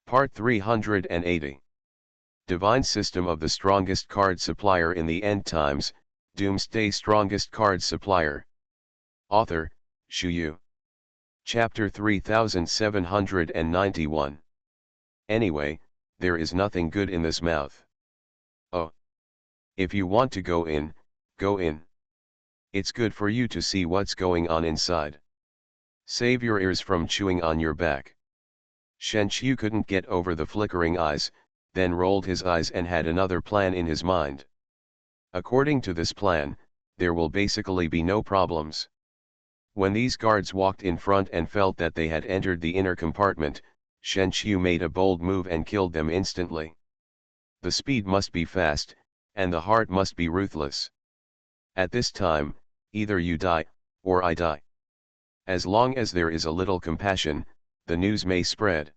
Part 380. Divine System of the Strongest Card Supplier in the End Times, Doomsday Strongest Card Supplier. Author, Shu. Chapter 3791. Anyway, there is nothing good in this mouth. Oh. If you want to go in, go in. It's good for you to see what's going on inside. Save your ears from chewing on your back. Shen Qiu couldn't get over the flickering eyes, then rolled his eyes and had another plan in his mind. According to this plan, there will basically be no problems. When these guards walked in front and felt that they had entered the inner compartment, Shen Qiu made a bold move and killed them instantly. The speed must be fast, and the heart must be ruthless. At this time, either you die, or I die. As long as there is a little compassion, the news may spread.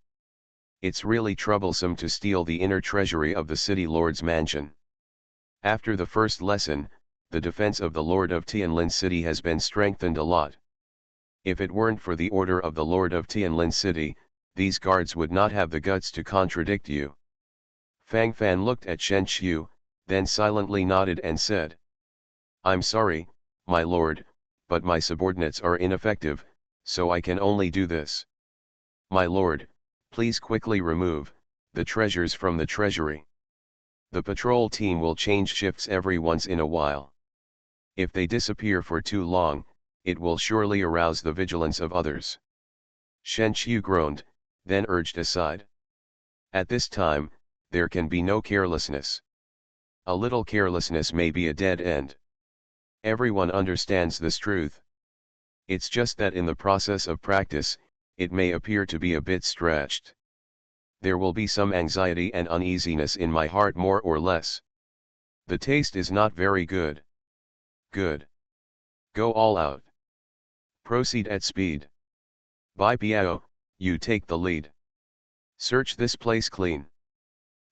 It's really troublesome to steal the inner treasury of the city lord's mansion. After the first lesson, the defense of the Lord of Tianlin City has been strengthened a lot. If it weren't for the order of the Lord of Tianlin City, these guards would not have the guts to contradict you. Fang Fan looked at Shen Qiu, then silently nodded and said, "I'm sorry, my lord, but my subordinates are ineffective, so I can only do this. My lord, please quickly remove the treasures from the treasury. The patrol team will change shifts every once in a while. If they disappear for too long, it will surely arouse the vigilance of others." Shen Qiu groaned, then urged aside. At this time, there can be no carelessness. A little carelessness may be a dead end. Everyone understands this truth. It's just that in the process of practice, it may appear to be a bit stretched. There will be some anxiety and uneasiness in my heart more or less. The taste is not very good. Good. Go all out. Proceed at speed. Bai Piao, you take the lead. Search this place clean.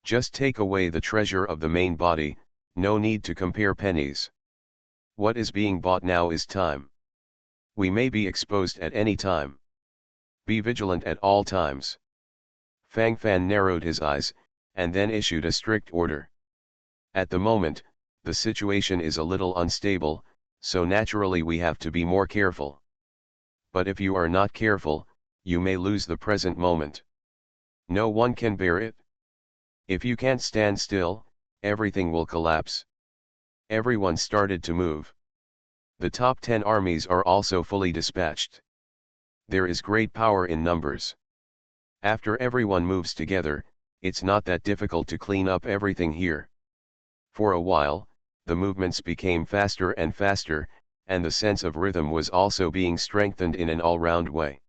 Just take away the treasure of the main body, no need to compare pennies. What is being bought now is time. We may be exposed at any time. Be vigilant at all times. Fang Fan narrowed his eyes, and then issued a strict order. At the moment, the situation is a little unstable, so naturally we have to be more careful. But if you are not careful, you may lose the present moment. No one can bear it. If you can't stand still, everything will collapse. Everyone started to move. The top 10 armies are also fully dispatched. There is great power in numbers. After everyone moves together, it's not that difficult to clean up everything here. For a while, the movements became faster and faster, and the sense of rhythm was also being strengthened in an all-round way.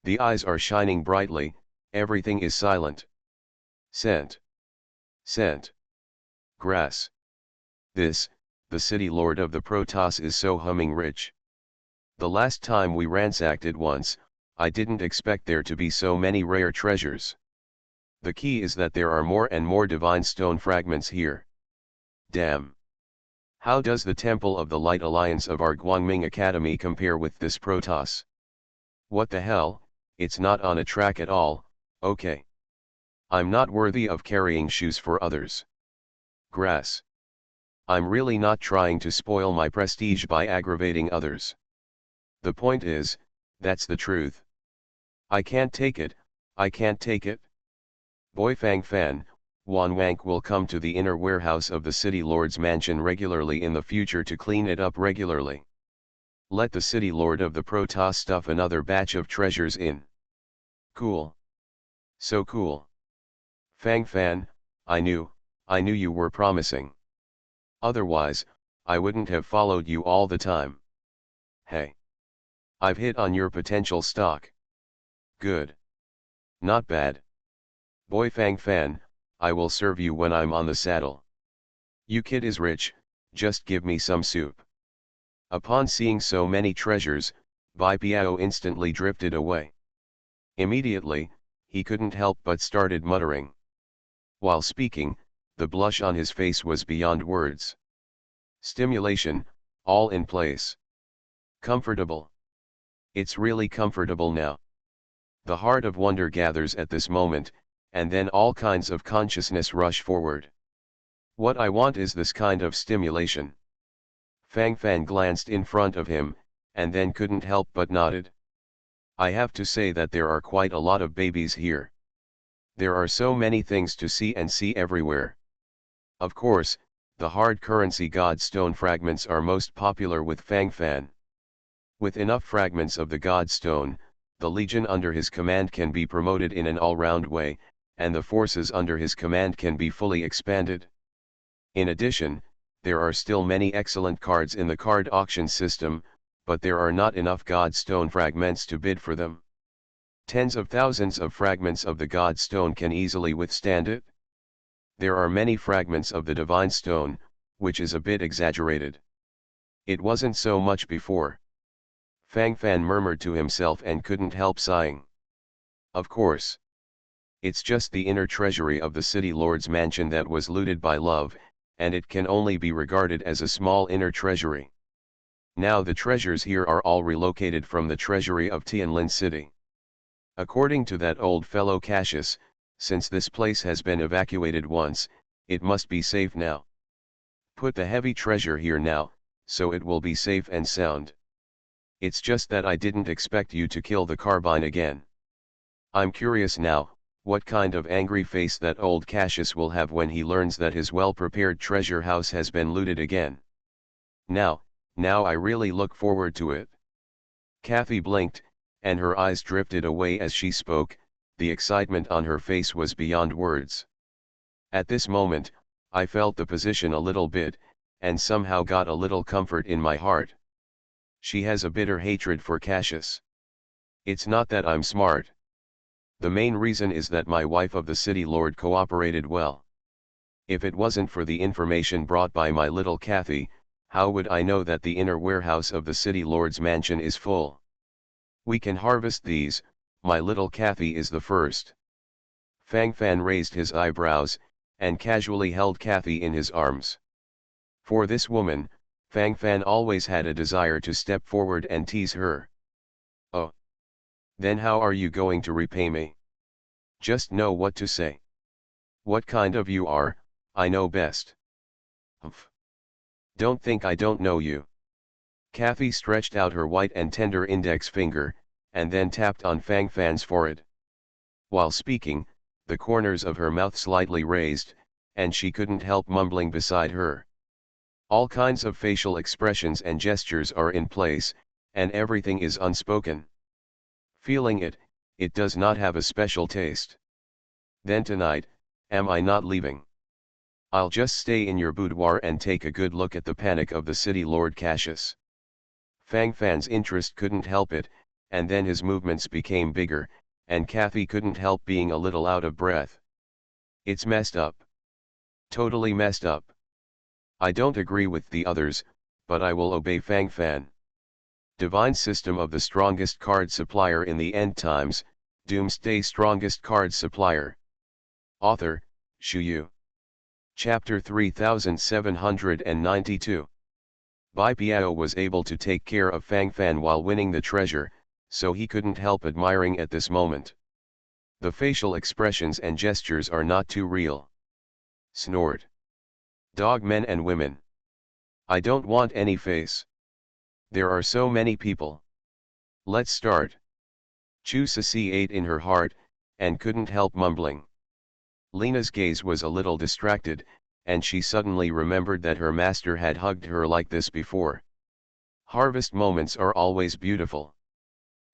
The eyes are shining brightly, everything is silent. Scent. Scent. Grass. This, the city lord of the Protoss is so humming rich. The last time we ransacked it once, I didn't expect there to be so many rare treasures. The key is that there are more and more divine stone fragments here. Damn. How does the Temple of the Light Alliance of our Guangming Academy compare with this Protoss? What the hell, it's not on a track at all, okay. I'm not worthy of carrying shoes for others. Grass. I'm really not trying to spoil my prestige by aggravating others. The point is, that's the truth. I can't take it, I can't take it. Boy Fang Fan, Wan Wank will come to the inner warehouse of the city lord's mansion regularly in the future to clean it up regularly. Let the city lord of the Protoss stuff another batch of treasures in. Cool. So cool. Fang Fan, I knew you were promising. Otherwise, I wouldn't have followed you all the time. Hey. I've hit on your potential stock. Good. Not bad. Boy Fang Fan, I will serve you when I'm on the saddle. You kid is rich, just give me some soup. Upon seeing so many treasures, Bai Piao instantly drifted away. Immediately, he couldn't help but started muttering. While speaking, the blush on his face was beyond words. Stimulation, all in place. Comfortable. It's really comfortable now. The heart of wonder gathers at this moment, and then all kinds of consciousness rush forward. What I want is this kind of stimulation. Fang Fan glanced in front of him, and then couldn't help but nodded. I have to say that there are quite a lot of babies here. There are so many things to see and see everywhere. Of course, the hard currency God Stone fragments are most popular with Fang Fan. With enough fragments of the God Stone, the legion under his command can be promoted in an all-round way, and the forces under his command can be fully expanded. In addition, there are still many excellent cards in the card auction system, but there are not enough God Stone fragments to bid for them. Tens of thousands of fragments of the God Stone can easily withstand it. There are many fragments of the Divine Stone, which is a bit exaggerated. It wasn't so much before. Fang Fan murmured to himself and couldn't help sighing. Of course. It's just the inner treasury of the City Lord's mansion that was looted by Love, and it can only be regarded as a small inner treasury. Now the treasures here are all relocated from the treasury of Tianlin City. According to that old fellow Cassius, since this place has been evacuated once, it must be safe now. Put the heavy treasure here now, so it will be safe and sound. It's just that I didn't expect you to kill the carbine again. I'm curious now, what kind of angry face that old Cassius will have when he learns that his well-prepared treasure house has been looted again. Now I really look forward to it. Kathy blinked, and her eyes drifted away as she spoke. The excitement on her face was beyond words. At this moment, I felt the position a little bit, and somehow got a little comfort in my heart. She has a bitter hatred for Cassius. It's not that I'm smart. The main reason is that my wife of the City Lord cooperated well. If it wasn't for the information brought by my little Kathy, how would I know that the inner warehouse of the City Lord's mansion is full? We can harvest these, my little Kathy is the first. Fang Fan raised his eyebrows, and casually held Kathy in his arms. For this woman, Fang Fan always had a desire to step forward and tease her. Oh. Then how are you going to repay me? Just know what to say. What kind of you are, I know best. Humph. Don't think I don't know you. Kathy stretched out her white and tender index finger, and then tapped on Fang Fan's forehead. While speaking, the corners of her mouth slightly raised, and she couldn't help mumbling beside her. All kinds of facial expressions and gestures are in place, and everything is unspoken. Feeling it, it does not have a special taste. Then tonight, am I not leaving? I'll just stay in your boudoir and take a good look at the panic of the City Lord Cassius. Fang Fan's interest couldn't help it, and then his movements became bigger, and Kathy couldn't help being a little out of breath. It's messed up. Totally messed up. I don't agree with the others, but I will obey Fang Fan. Divine System of the Strongest Card Supplier in the End Times, Doomsday Strongest Card Supplier. Author, Shu Yu. Chapter 3792. Bai Piao was able to take care of Fang Fan while winning the treasure, so he couldn't help admiring at this moment. The facial expressions and gestures are not too real. Snored. Dog men and women. I don't want any face. There are so many people. Let's start. Chu Sisi ate in her heart, and couldn't help mumbling. Lena's gaze was a little distracted, and she suddenly remembered that her master had hugged her like this before. Harvest moments are always beautiful.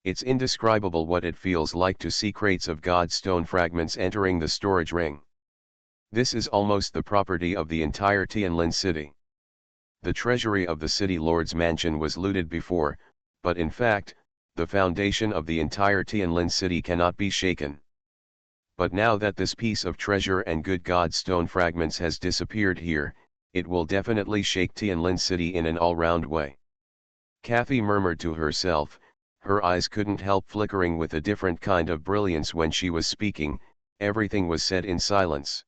It's indescribable what it feels like to see crates of God stone fragments entering the storage ring. This is almost the property of the entire Tianlin city. The treasury of the City Lord's mansion was looted before, but in fact, the foundation of the entire Tianlin city cannot be shaken. But now that this piece of treasure and good God stone fragments has disappeared here, it will definitely shake Tianlin city in an all-round way. Kathy murmured to herself, her eyes couldn't help flickering with a different kind of brilliance when she was speaking. Everything was said in silence.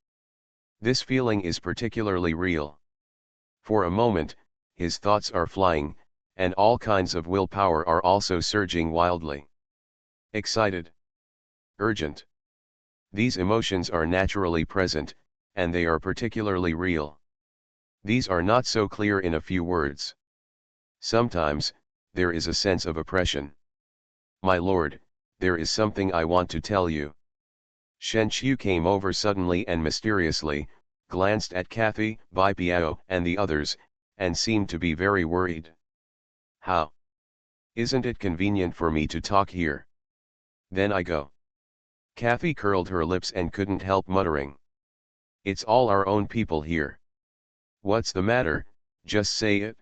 This feeling is particularly real. For a moment, his thoughts are flying, and all kinds of willpower are also surging wildly. Excited. Urgent. These emotions are naturally present, and they are particularly real. These are not so clear in a few words. Sometimes, there is a sense of oppression. My lord, there is something I want to tell you. Shen Qiu came over suddenly and mysteriously, glanced at Kathy, Bai Piao, and the others, and seemed to be very worried. How? Isn't it convenient for me to talk here? Then I go. Kathy curled her lips and couldn't help muttering. It's all our own people here. What's the matter, just say it.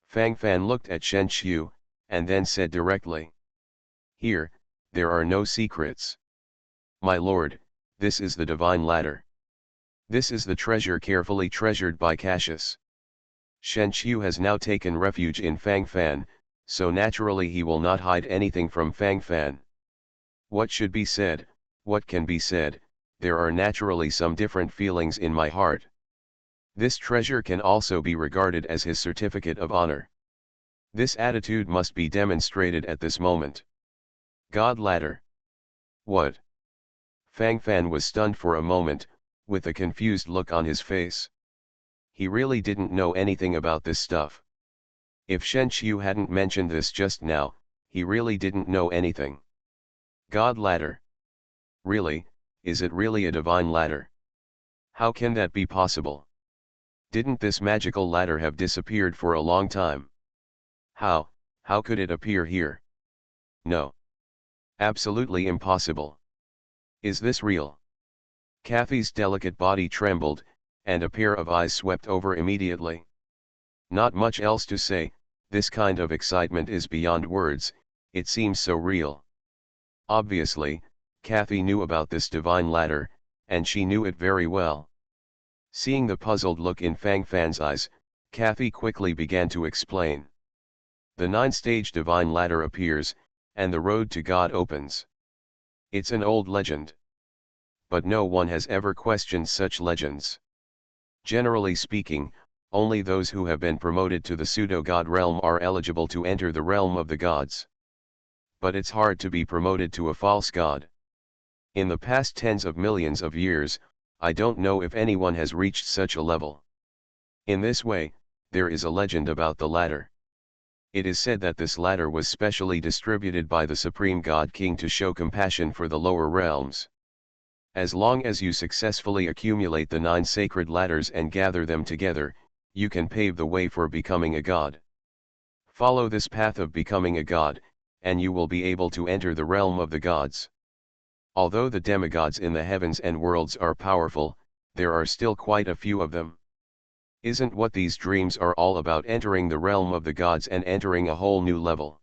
Fang Fan looked at Shen Qiu, and then said directly. Here, there are no secrets. My lord, this is the divine ladder. This is the treasure carefully treasured by Cassius. Shen Qiu has now taken refuge in Fang Fan, so naturally he will not hide anything from Fang Fan. What should be said, what can be said, there are naturally some different feelings in my heart. This treasure can also be regarded as his certificate of honor. This attitude must be demonstrated at this moment. God ladder. What? Fang Fan was stunned for a moment, with a confused look on his face. He really didn't know anything about this stuff. If Shen Qiu hadn't mentioned this just now, he really didn't know anything. God ladder. Really, is it really a divine ladder? How can that be possible? Didn't this magical ladder have disappeared for a long time? How could it appear here? No. Absolutely impossible. Is this real? Kathy's delicate body trembled, and a pair of eyes swept over immediately. Not much else to say, this kind of excitement is beyond words, it seems so real. Obviously, Kathy knew about this divine ladder, and she knew it very well. Seeing the puzzled look in Fang Fan's eyes, Kathy quickly began to explain. The 9-stage divine ladder appears, and the road to God opens. It's an old legend. But no one has ever questioned such legends. Generally speaking, only those who have been promoted to the pseudo-god realm are eligible to enter the realm of the gods. But it's hard to be promoted to a false god. In the past tens of millions of years, I don't know if anyone has reached such a level. In this way, there is a legend about the ladder. It is said that this ladder was specially distributed by the Supreme God King to show compassion for the lower realms. As long as you successfully accumulate the 9 sacred ladders and gather them together, you can pave the way for becoming a god. Follow this path of becoming a god, and you will be able to enter the realm of the gods. Although the demigods in the heavens and worlds are powerful, there are still quite a few of them. Isn't what these dreams are all about, entering the realm of the gods and entering a whole new level?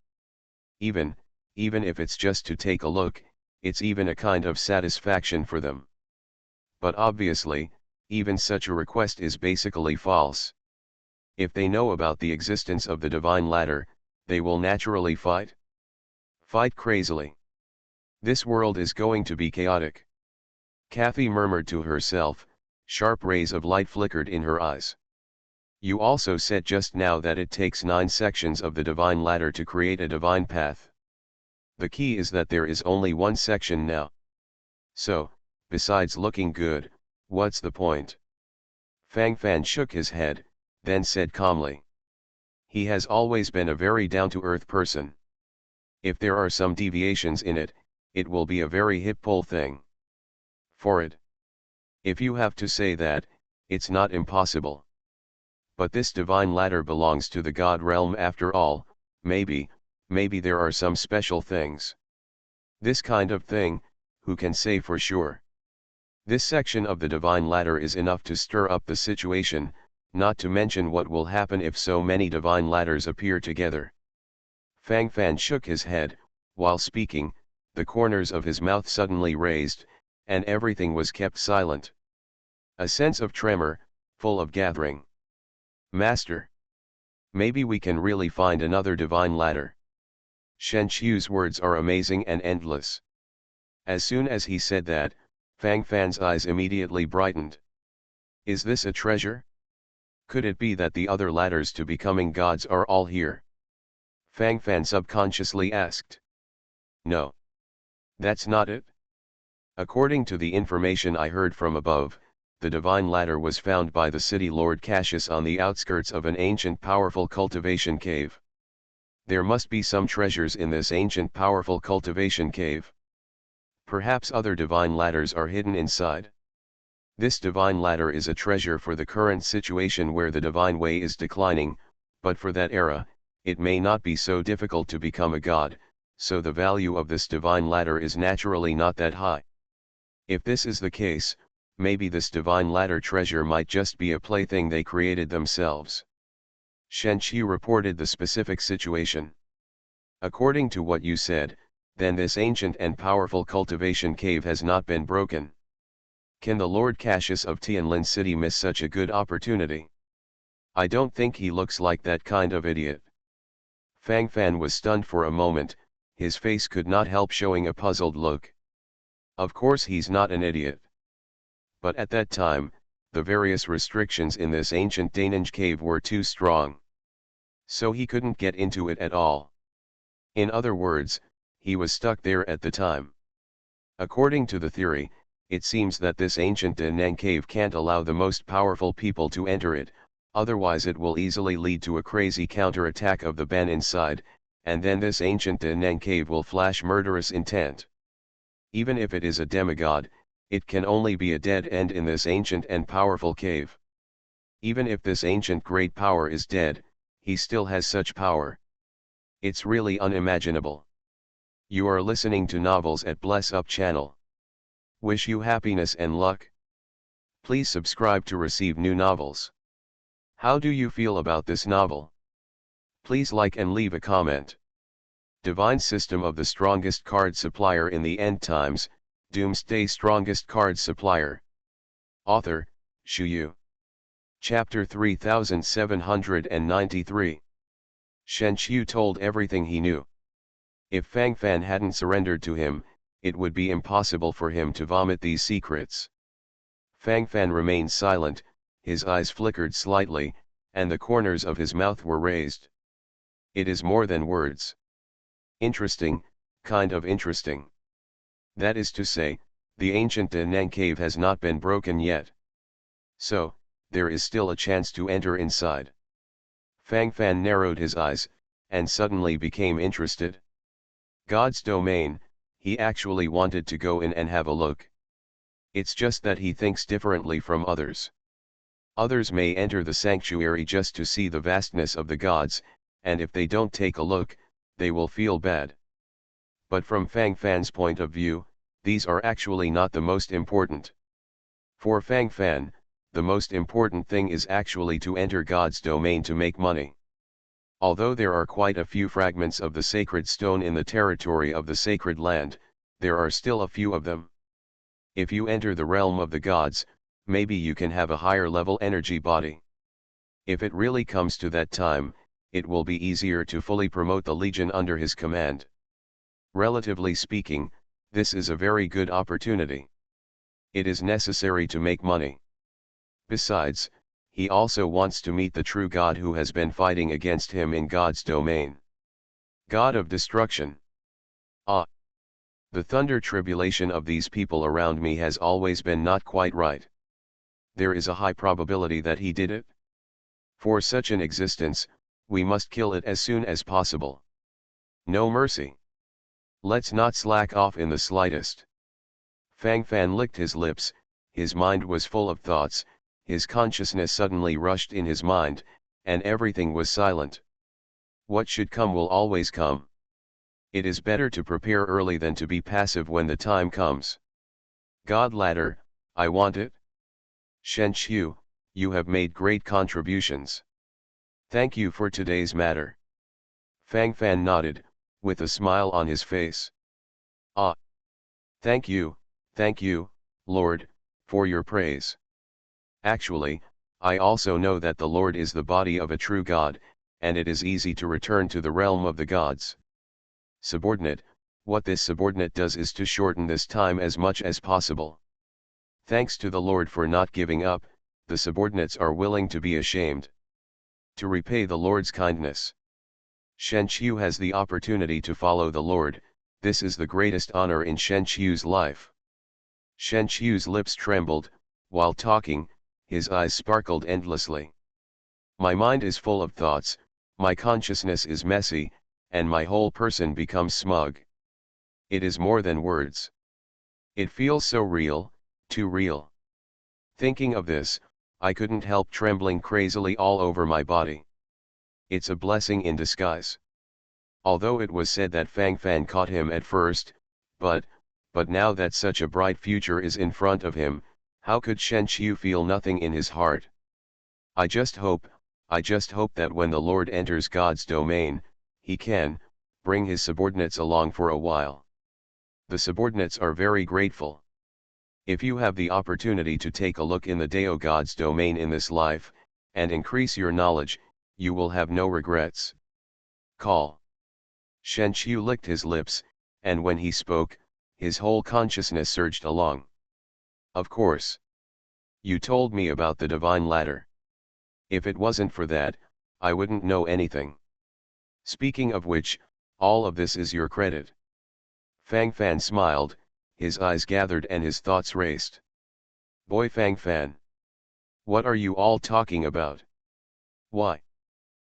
Even if it's just to take a look, it's even a kind of satisfaction for them. But obviously, even such a request is basically false. If they know about the existence of the divine ladder, they will naturally fight. Fight crazily. This world is going to be chaotic. Kathy murmured to herself, sharp rays of light flickered in her eyes. You also said just now that it takes 9 sections of the divine ladder to create a divine path. The key is that there is only 1 section now. So, besides looking good, what's the point? Fang Fan shook his head, then said calmly. He has always been a very down-to-earth person. If there are some deviations in it, it will be a very hip-pole thing. For it. If you have to say that, it's not impossible. But this divine ladder belongs to the god realm after all, maybe there are some special things. This kind of thing, who can say for sure? This section of the divine ladder is enough to stir up the situation, not to mention what will happen if so many divine ladders appear together. Fang Fan shook his head, while speaking, the corners of his mouth suddenly raised, and everything was kept silent. A sense of tremor, full of gathering. Master. Maybe we can really find another divine ladder. Shen Qiu's words are amazing and endless. As soon as he said that, Fang Fan's eyes immediately brightened. Is this a treasure? Could it be that the other ladders to becoming gods are all here? Fang Fan subconsciously asked. No. That's not it. According to the information I heard from above, the divine ladder was found by the city lord Cassius on the outskirts of an ancient powerful cultivation cave. There must be some treasures in this ancient powerful cultivation cave. Perhaps other divine ladders are hidden inside. This divine ladder is a treasure for the current situation where the divine way is declining, but for that era, it may not be so difficult to become a god, so the value of this divine ladder is naturally not that high. If this is the case, maybe this divine ladder treasure might just be a plaything they created themselves. Shen Qiu reported the specific situation. According to what you said, then this ancient and powerful cultivation cave has not been broken. Can the Lord Cassius of Tianlin City miss such a good opportunity? I don't think he looks like that kind of idiot. Fang Fan was stunned for a moment, his face could not help showing a puzzled look. Of course he's not an idiot. But at that time, the various restrictions in this ancient Daninge cave were too strong. So he couldn't get into it at all. In other words, he was stuck there at the time. According to the theory, it seems that this ancient Daninge cave can't allow the most powerful people to enter it, otherwise it will easily lead to a crazy counterattack of the ban inside, and then this ancient Daninge cave will flash murderous intent. Even if it is a demigod, it can only be a dead end in this ancient and powerful cave. Even if this ancient great power is dead, he still has such power. It's really unimaginable. You are listening to Novels at Bless Up channel. Wish you happiness and luck. Please subscribe to receive new novels. How do you feel about this novel? Please like and leave a comment. Divine System of the Strongest Card Supplier in the End Times, Doomsday Strongest Card Supplier. Author, Shu Yu. Chapter 3793. Shen Qiu told everything he knew. If Fang Fan hadn't surrendered to him, it would be impossible for him to vomit these secrets. Fang Fan remained silent, his eyes flickered slightly, and the corners of his mouth were raised. It is more than words. Interesting, kind of interesting. That is to say, the ancient Daninge cave has not been broken yet. So, there is still a chance to enter inside. Fang Fan narrowed his eyes, and suddenly became interested. God's domain, he actually wanted to go in and have a look. It's just that he thinks differently from others. Others may enter the sanctuary just to see the vastness of the gods, and if they don't take a look, they will feel bad. But from Fang Fan's point of view, these are actually not the most important. For Fang Fan, the most important thing is actually to enter God's domain to make money. Although there are quite a few fragments of the sacred stone in the territory of the sacred land, there are still a few of them. If you enter the realm of the gods, maybe you can have a higher level energy body. If it really comes to that time, it will be easier to fully promote the legion under his command. Relatively speaking, this is a very good opportunity. It is necessary to make money. Besides, he also wants to meet the true God who has been fighting against him in God's domain. God of destruction. Ah! The thunder tribulation of these people around me has always been not quite right. There is a high probability that he did it. For such an existence, we must kill it as soon as possible. No mercy. Let's not slack off in the slightest. Fang Fan licked his lips, his mind was full of thoughts, his consciousness suddenly rushed in his mind, and everything was silent. What should come will always come. It is better to prepare early than to be passive when the time comes. God ladder, I want it. Shen Qiu, you have made great contributions. Thank you for today's matter. Fang Fan nodded, with a smile on his face. Ah! Thank you, Lord, for your praise. Actually, I also know that the Lord is the body of a true God, and it is easy to return to the realm of the gods. Subordinate, what this subordinate does is to shorten this time as much as possible. Thanks to the Lord for not giving up, the subordinates are willing to be ashamed. To repay the Lord's kindness. Shen Qiu has the opportunity to follow the Lord, this is the greatest honor in Shen Qiu's life. Shen Qiu's lips trembled, while talking, his eyes sparkled endlessly. My mind is full of thoughts, my consciousness is messy, and my whole person becomes smug. It is more than words. It feels so real, too real. Thinking of this, I couldn't help trembling crazily all over my body. It's a blessing in disguise. Although it was said that Fang Fan caught him at first, but now that such a bright future is in front of him, how could Shen Qiu feel nothing in his heart? I just hope that when the Lord enters God's domain, he can bring his subordinates along for a while. The subordinates are very grateful. If you have the opportunity to take a look in the Dao God's domain in this life, and increase your knowledge, you will have no regrets. Call. Shen Qiu licked his lips, and when he spoke, his whole consciousness surged along. Of course. You told me about the divine ladder. If it wasn't for that, I wouldn't know anything. Speaking of which, all of this is your credit. Fang Fan smiled, his eyes gathered and his thoughts raced. Boy Fang Fan. What are you all talking about? Why?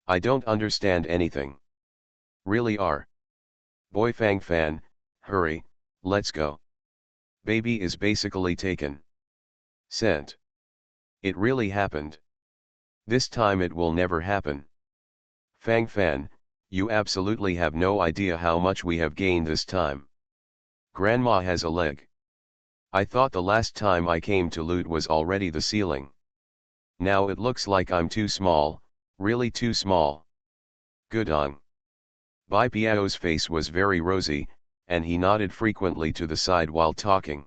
I don't understand anything. Really are. Boy Fang Fan, hurry, let's go. Baby is basically taken. Sent. It really happened. This time it will never happen. Fang Fan, you absolutely have no idea how much we have gained this time. Grandma has a leg. I thought the last time I came to loot was already the ceiling. Now it looks like I'm too small, really too small. Good on. Bai Piao's face was very rosy, and he nodded frequently to the side while talking.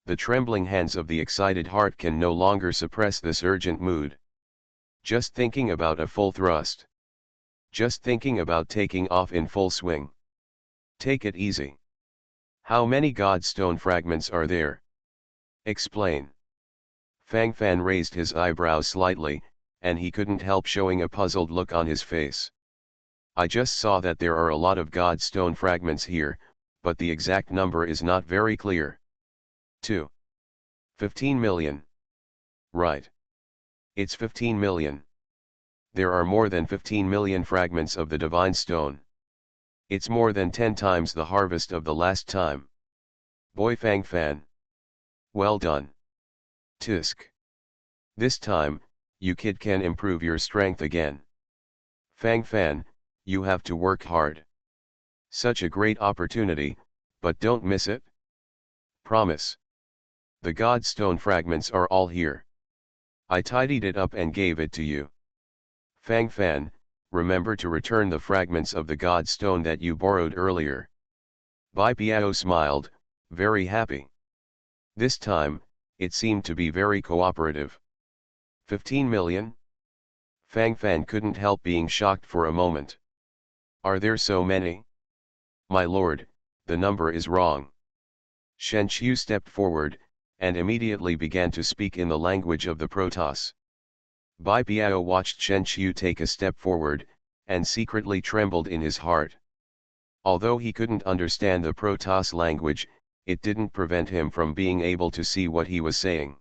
The trembling hands of the excited heart can no longer suppress this urgent mood. Just thinking about a full thrust. Just thinking about taking off in full swing. Take it easy. How many Godstone fragments are there? Explain. Fang Fan raised his eyebrows slightly, and he couldn't help showing a puzzled look on his face. I just saw that there are a lot of Godstone fragments here, but the exact number is not very clear. 2. 15 million. Right. It's 15 million. There are more than 15 million fragments of the Divine Stone. It's more than 10 times the harvest of the last time. Boy Fang Fan. Well done. Tisk. This time, you kid can improve your strength again. Fang Fan, you have to work hard. Such a great opportunity, but don't miss it. Promise. The Godstone fragments are all here. I tidied it up and gave it to you. Fang Fan, remember to return the fragments of the Godstone that you borrowed earlier. Bai Piao smiled, very happy. This time, it seemed to be very cooperative. 15 million? Fang Fan couldn't help being shocked for a moment. Are there so many? My lord, the number is wrong. Shen Qiu stepped forward, and immediately began to speak in the language of the Protoss. Bai Piao watched Shen Qiu take a step forward, and secretly trembled in his heart. Although he couldn't understand the Protoss language, it didn't prevent him from being able to see what he was saying.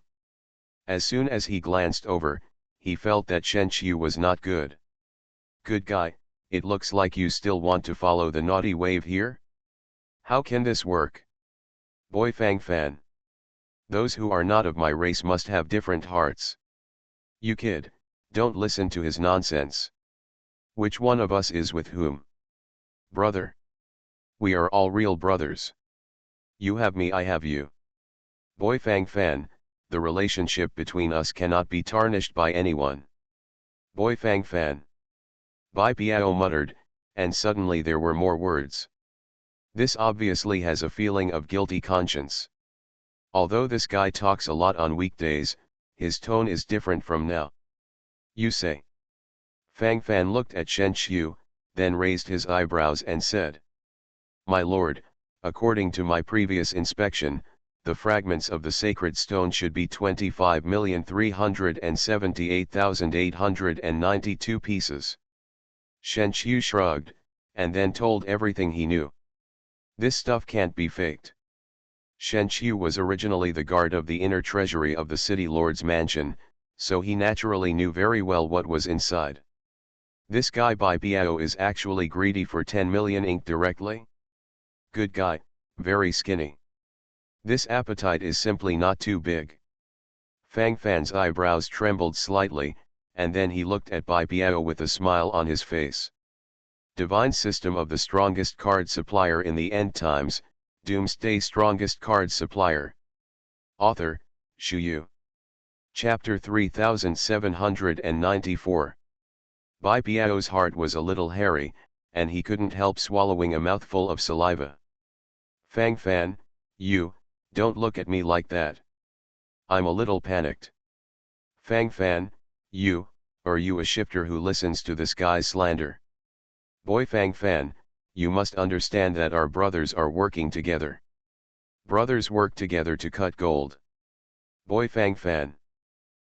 As soon as he glanced over, he felt that Shen Qiu was not good. Good guy, it looks like you still want to follow the naughty wave here? How can this work? Boy Fang Fan. Those who are not of my race must have different hearts. You kid, don't listen to his nonsense. Which one of us is with whom? Brother. We are all real brothers. You have me, I have you. Boy Fang Fan, the relationship between us cannot be tarnished by anyone. Boy Fang Fan. Bai Piao muttered, and suddenly there were more words. This obviously has a feeling of guilty conscience. Although this guy talks a lot on weekdays, his tone is different from now. You say. Fang Fan looked at Shen Qiu, then raised his eyebrows and said. My lord, according to my previous inspection, the fragments of the sacred stone should be 25,378,892 pieces. Shen Qiu shrugged, and then told everything he knew. This stuff can't be faked. Shen Qiu was originally the guard of the inner treasury of the city lord's mansion, so he naturally knew very well what was inside. This guy Bai Biao is actually greedy for 10 million ink directly? Good guy, very skinny. This appetite is simply not too big. Fang Fan's eyebrows trembled slightly, and then he looked at Bai Biao with a smile on his face. Divine System of the Strongest Card Supplier in the End Times, Doomsday Strongest Card Supplier. Author, Xu Yu. Chapter 3794. Bai Biao's heart was a little hairy, and he couldn't help swallowing a mouthful of saliva. Fang Fan, you, don't look at me like that. I'm a little panicked. Fang Fan, are you a shifter who listens to this guy's slander? Boy Fang Fan, you must understand that our brothers are working together. Brothers work together to cut gold. Boy Fang Fan.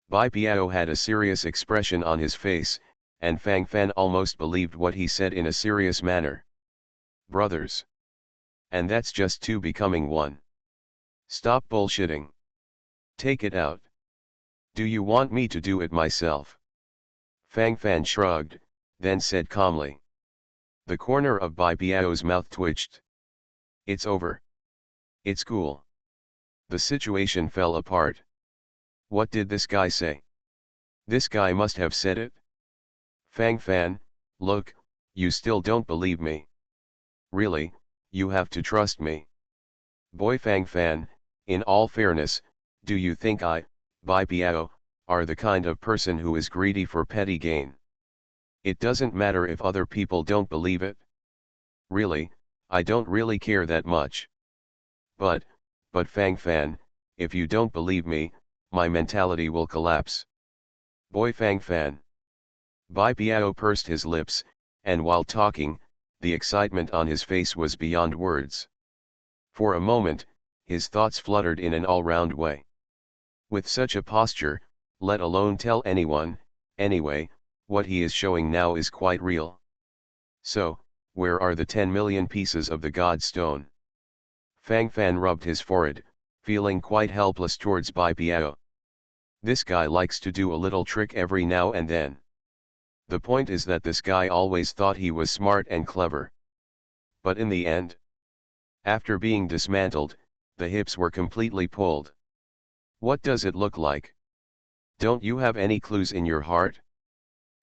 Bai Biao had a serious expression on his face, and Fang Fan almost believed what he said in a serious manner. Brothers. And that's just two becoming one. Stop bullshitting. Take it out. Do you want me to do it myself? Fang Fan shrugged, then said calmly. The corner of Bai Biao's mouth twitched. It's over. It's cool. The situation fell apart. What did this guy say? This guy must have said it. Fang Fan, look, you still don't believe me. Really, you have to trust me. Boy Fang Fan, in all fairness, do you think I, Bai Biao, are the kind of person who is greedy for petty gain? It doesn't matter if other people don't believe it. Really, I don't really care that much. But Fang Fan, if you don't believe me, my mentality will collapse. Boy Fang Fan. Bai Biao pursed his lips, and while talking, the excitement on his face was beyond words. For a moment, his thoughts fluttered in an all-round way. With such a posture, let alone tell anyone, anyway, what he is showing now is quite real. So, where are the 10 million pieces of the God Stone? Fang Fan rubbed his forehead, feeling quite helpless towards Bai Biao. This guy likes to do a little trick every now and then. The point is that this guy always thought he was smart and clever. But in the end, after being dismantled, the hips were completely pulled. What does it look like? Don't you have any clues in your heart?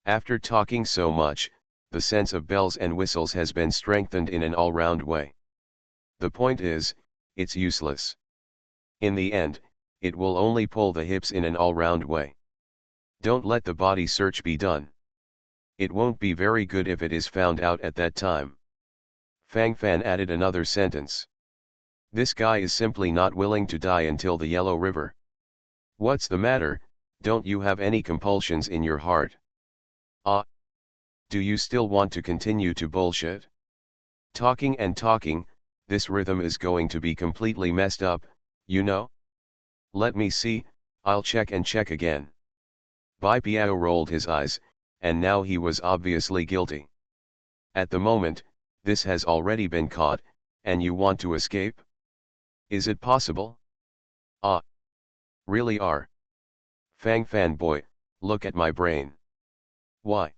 After talking so much, the sense of bells and whistles has been strengthened in an all-round way. The point is, it's useless. In the end, it will only pull the hips in an all-round way. Don't let the body search be done. It won't be very good if it is found out at that time. Fang Fan added another sentence. This guy is simply not willing to die until the Yellow River. What's the matter, don't you have any compulsions in your heart? Ah. Do you still want to continue to bullshit? Talking and talking, this rhythm is going to be completely messed up, you know? Let me see, I'll check and check again. Bai Biao rolled his eyes, and now he was obviously guilty. At the moment, this has already been caught, and you want to escape? Is it possible? Ah. Really are. Fang Fan boy, look at my brain. Why?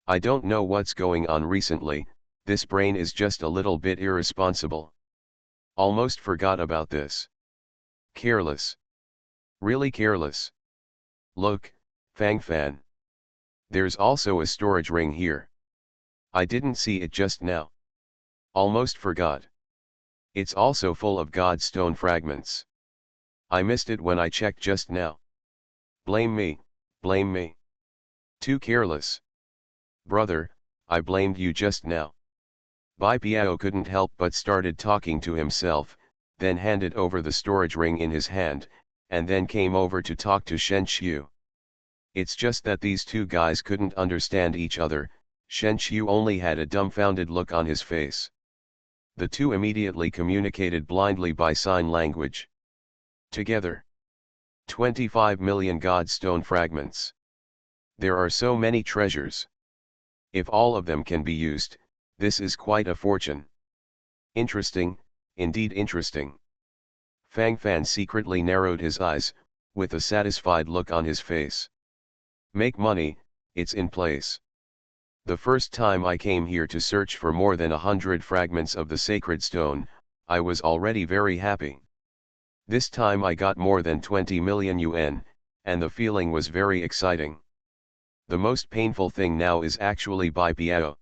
I don't know what's going on recently, this brain is just a little bit irresponsible. Almost forgot about this. Careless. Really careless. Look, Fang Fan. There's also a storage ring here. I didn't see it just now. Almost forgot. It's also full of God Stone fragments. I missed it when I checked just now. Blame me, blame me. Too careless. Brother, I blamed you just now. Bai Biao couldn't help but started talking to himself, then handed over the storage ring in his hand, and then came over to talk to Shen Qiu. It's just that these two guys couldn't understand each other, Shen Qiu only had a dumbfounded look on his face. The two immediately communicated blindly by sign language. Together. 25 million God Stone fragments. There are so many treasures. If all of them can be used, this is quite a fortune. Interesting, indeed interesting. Fang Fan secretly narrowed his eyes, with a satisfied look on his face. Make money, it's in place. The first time I came here to search for more than 100 fragments of the sacred stone, I was already very happy. This time I got more than 20 million yuan, and the feeling was very exciting. The most painful thing now is actually buy Piao.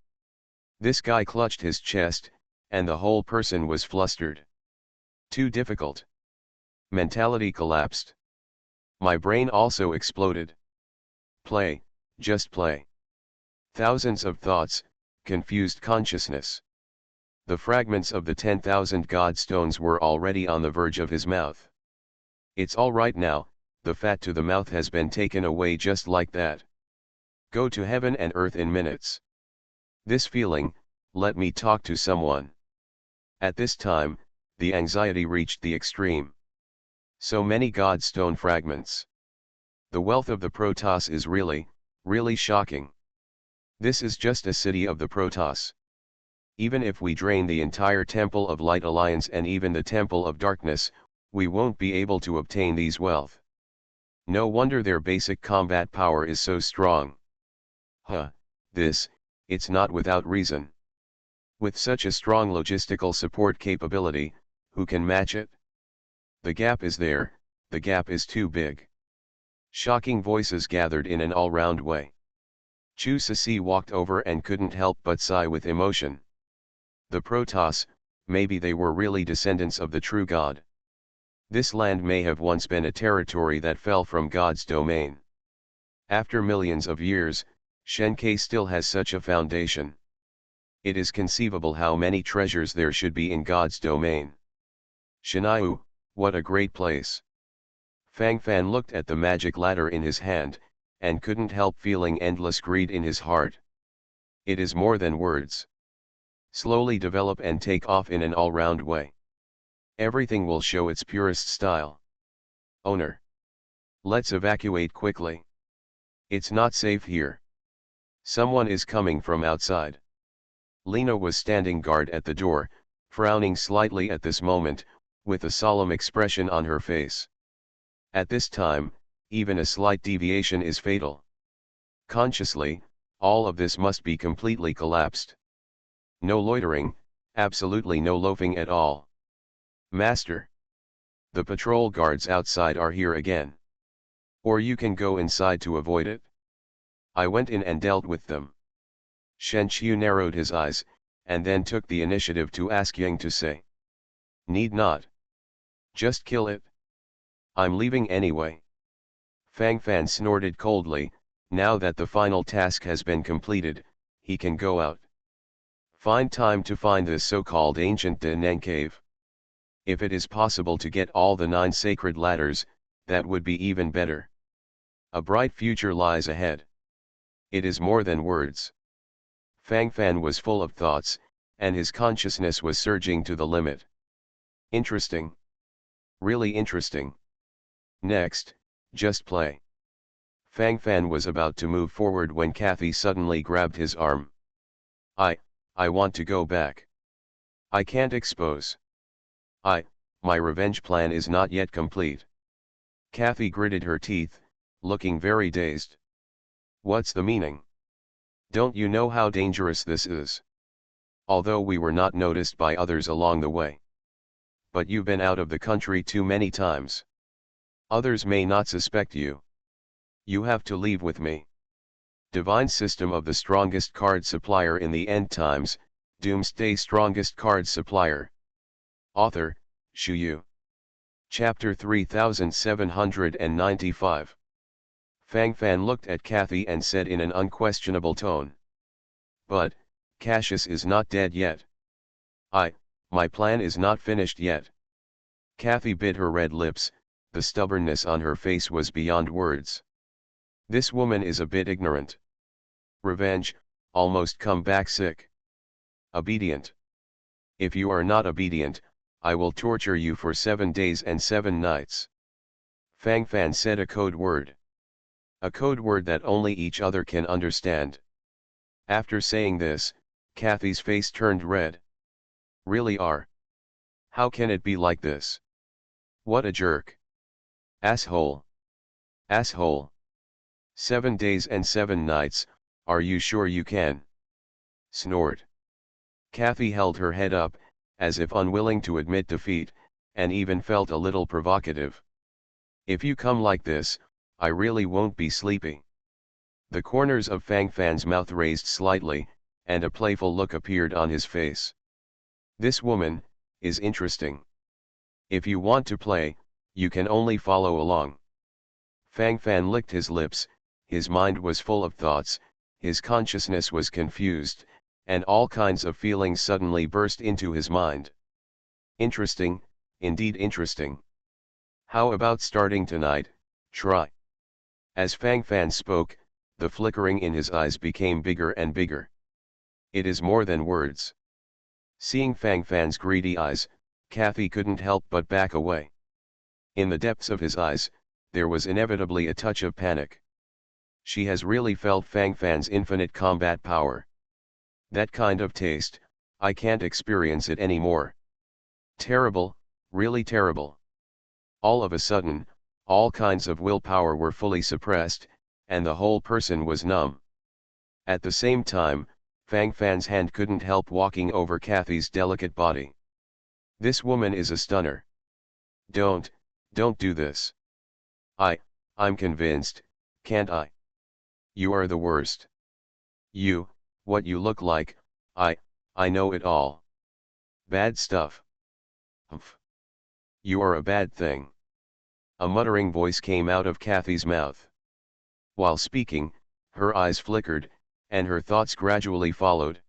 This guy clutched his chest, and the whole person was flustered. Too difficult. Mentality collapsed. My brain also exploded. Play, just play. Thousands of thoughts, confused consciousness. The fragments of the 10,000 god stones were already on the verge of his mouth. It's all right now, the fat to the mouth has been taken away just like that. Go to heaven and earth in minutes. This feeling, let me talk to someone. At this time, the anxiety reached the extreme. So many god stone fragments. The wealth of the Protoss is really, really shocking. This is just a city of the Protoss. Even if we drain the entire Temple of Light Alliance and even the Temple of Darkness, we won't be able to obtain these wealth. No wonder their basic combat power is so strong. It's not without reason. With such a strong logistical support capability, who can match it? The gap is there, the gap is too big. Shocking voices gathered in an all-round way. Chu Ceci walked over and couldn't help but sigh with emotion. The Protoss, maybe they were really descendants of the true God. This land may have once been a territory that fell from God's domain. After millions of years, Shenkai still has such a foundation. It is conceivable how many treasures there should be in God's domain. Shinaiu, what a great place. Fang Fan looked at the magic ladder in his hand, and couldn't help feeling endless greed in his heart. It is more than words. Slowly develop and take off in an all-round way. Everything will show its purest style. Owner. Let's evacuate quickly. It's not safe here. Someone is coming from outside. Lena was standing guard at the door, frowning slightly at this moment, with a solemn expression on her face. At this time, even a slight deviation is fatal. Consciously, all of this must be completely collapsed. No loitering, absolutely no loafing at all. Master. The patrol guards outside are here again. Or you can go inside to avoid it. I went in and dealt with them. Shen Qiu narrowed his eyes, and then took the initiative to ask Yang to say. Need not. Just kill it. I'm leaving anyway. Fang Fan snorted coldly. Now that the final task has been completed, he can go out. Find time to find this so-called ancient Deneng cave. If it is possible to get all the 9 sacred ladders, that would be even better. A bright future lies ahead. It is more than words. Fang Fan was full of thoughts, and his consciousness was surging to the limit. Interesting. Really interesting. Next, just play. Fang Fan was about to move forward when Kathy suddenly grabbed his arm. I want to go back. I can't expose. My revenge plan is not yet complete. Kathy gritted her teeth, looking very dazed. What's the meaning? Don't you know how dangerous this is? Although we were not noticed by others along the way. But you've been out of the country too many times. Others may not suspect you. You have to leave with me. Divine System of the Strongest Card Supplier in the End Times, Doomsday Strongest Card Supplier. Author, Shu Yu. Chapter 3795. Fang Fan looked at Kathy and said in an unquestionable tone. But, Cassius is not dead yet. My plan is not finished yet. Kathy bit her red lips, the stubbornness on her face was beyond words. This woman is a bit ignorant. Revenge, almost come back sick. Obedient. If you are not obedient, I will torture you for 7 days and 7 nights. Fang Fan said a code word. A code word that only each other can understand. After saying this, Kathy's face turned red. Really are. How can it be like this? What a jerk. Asshole. Asshole. 7 days and 7 nights, are you sure you can? Snort. Kathy held her head up, as if unwilling to admit defeat, and even felt a little provocative. If you come like this, I really won't be sleepy. The corners of Fang Fan's mouth raised slightly, and a playful look appeared on his face. This woman is interesting. If you want to play, you can only follow along. Fang Fan licked his lips, his mind was full of thoughts, his consciousness was confused, and all kinds of feelings suddenly burst into his mind. Interesting, indeed interesting. How about starting tonight? Try. As Fang Fan spoke, the flickering in his eyes became bigger and bigger. It is more than words. Seeing Fang Fan's greedy eyes, Kathy couldn't help but back away. In the depths of his eyes, there was inevitably a touch of panic. She has really felt Fang Fan's infinite combat power. That kind of taste, I can't experience it anymore. Terrible, really terrible. All of a sudden, all kinds of willpower were fully suppressed, and the whole person was numb. At the same time, Fang Fan's hand couldn't help walking over Kathy's delicate body. This woman is a stunner. Don't do this. I'm convinced, can't I? You are the worst. What you look like, I know it all. Bad stuff. Humph. You are a bad thing. A muttering voice came out of Kathy's mouth. While speaking, her eyes flickered, and her thoughts gradually followed.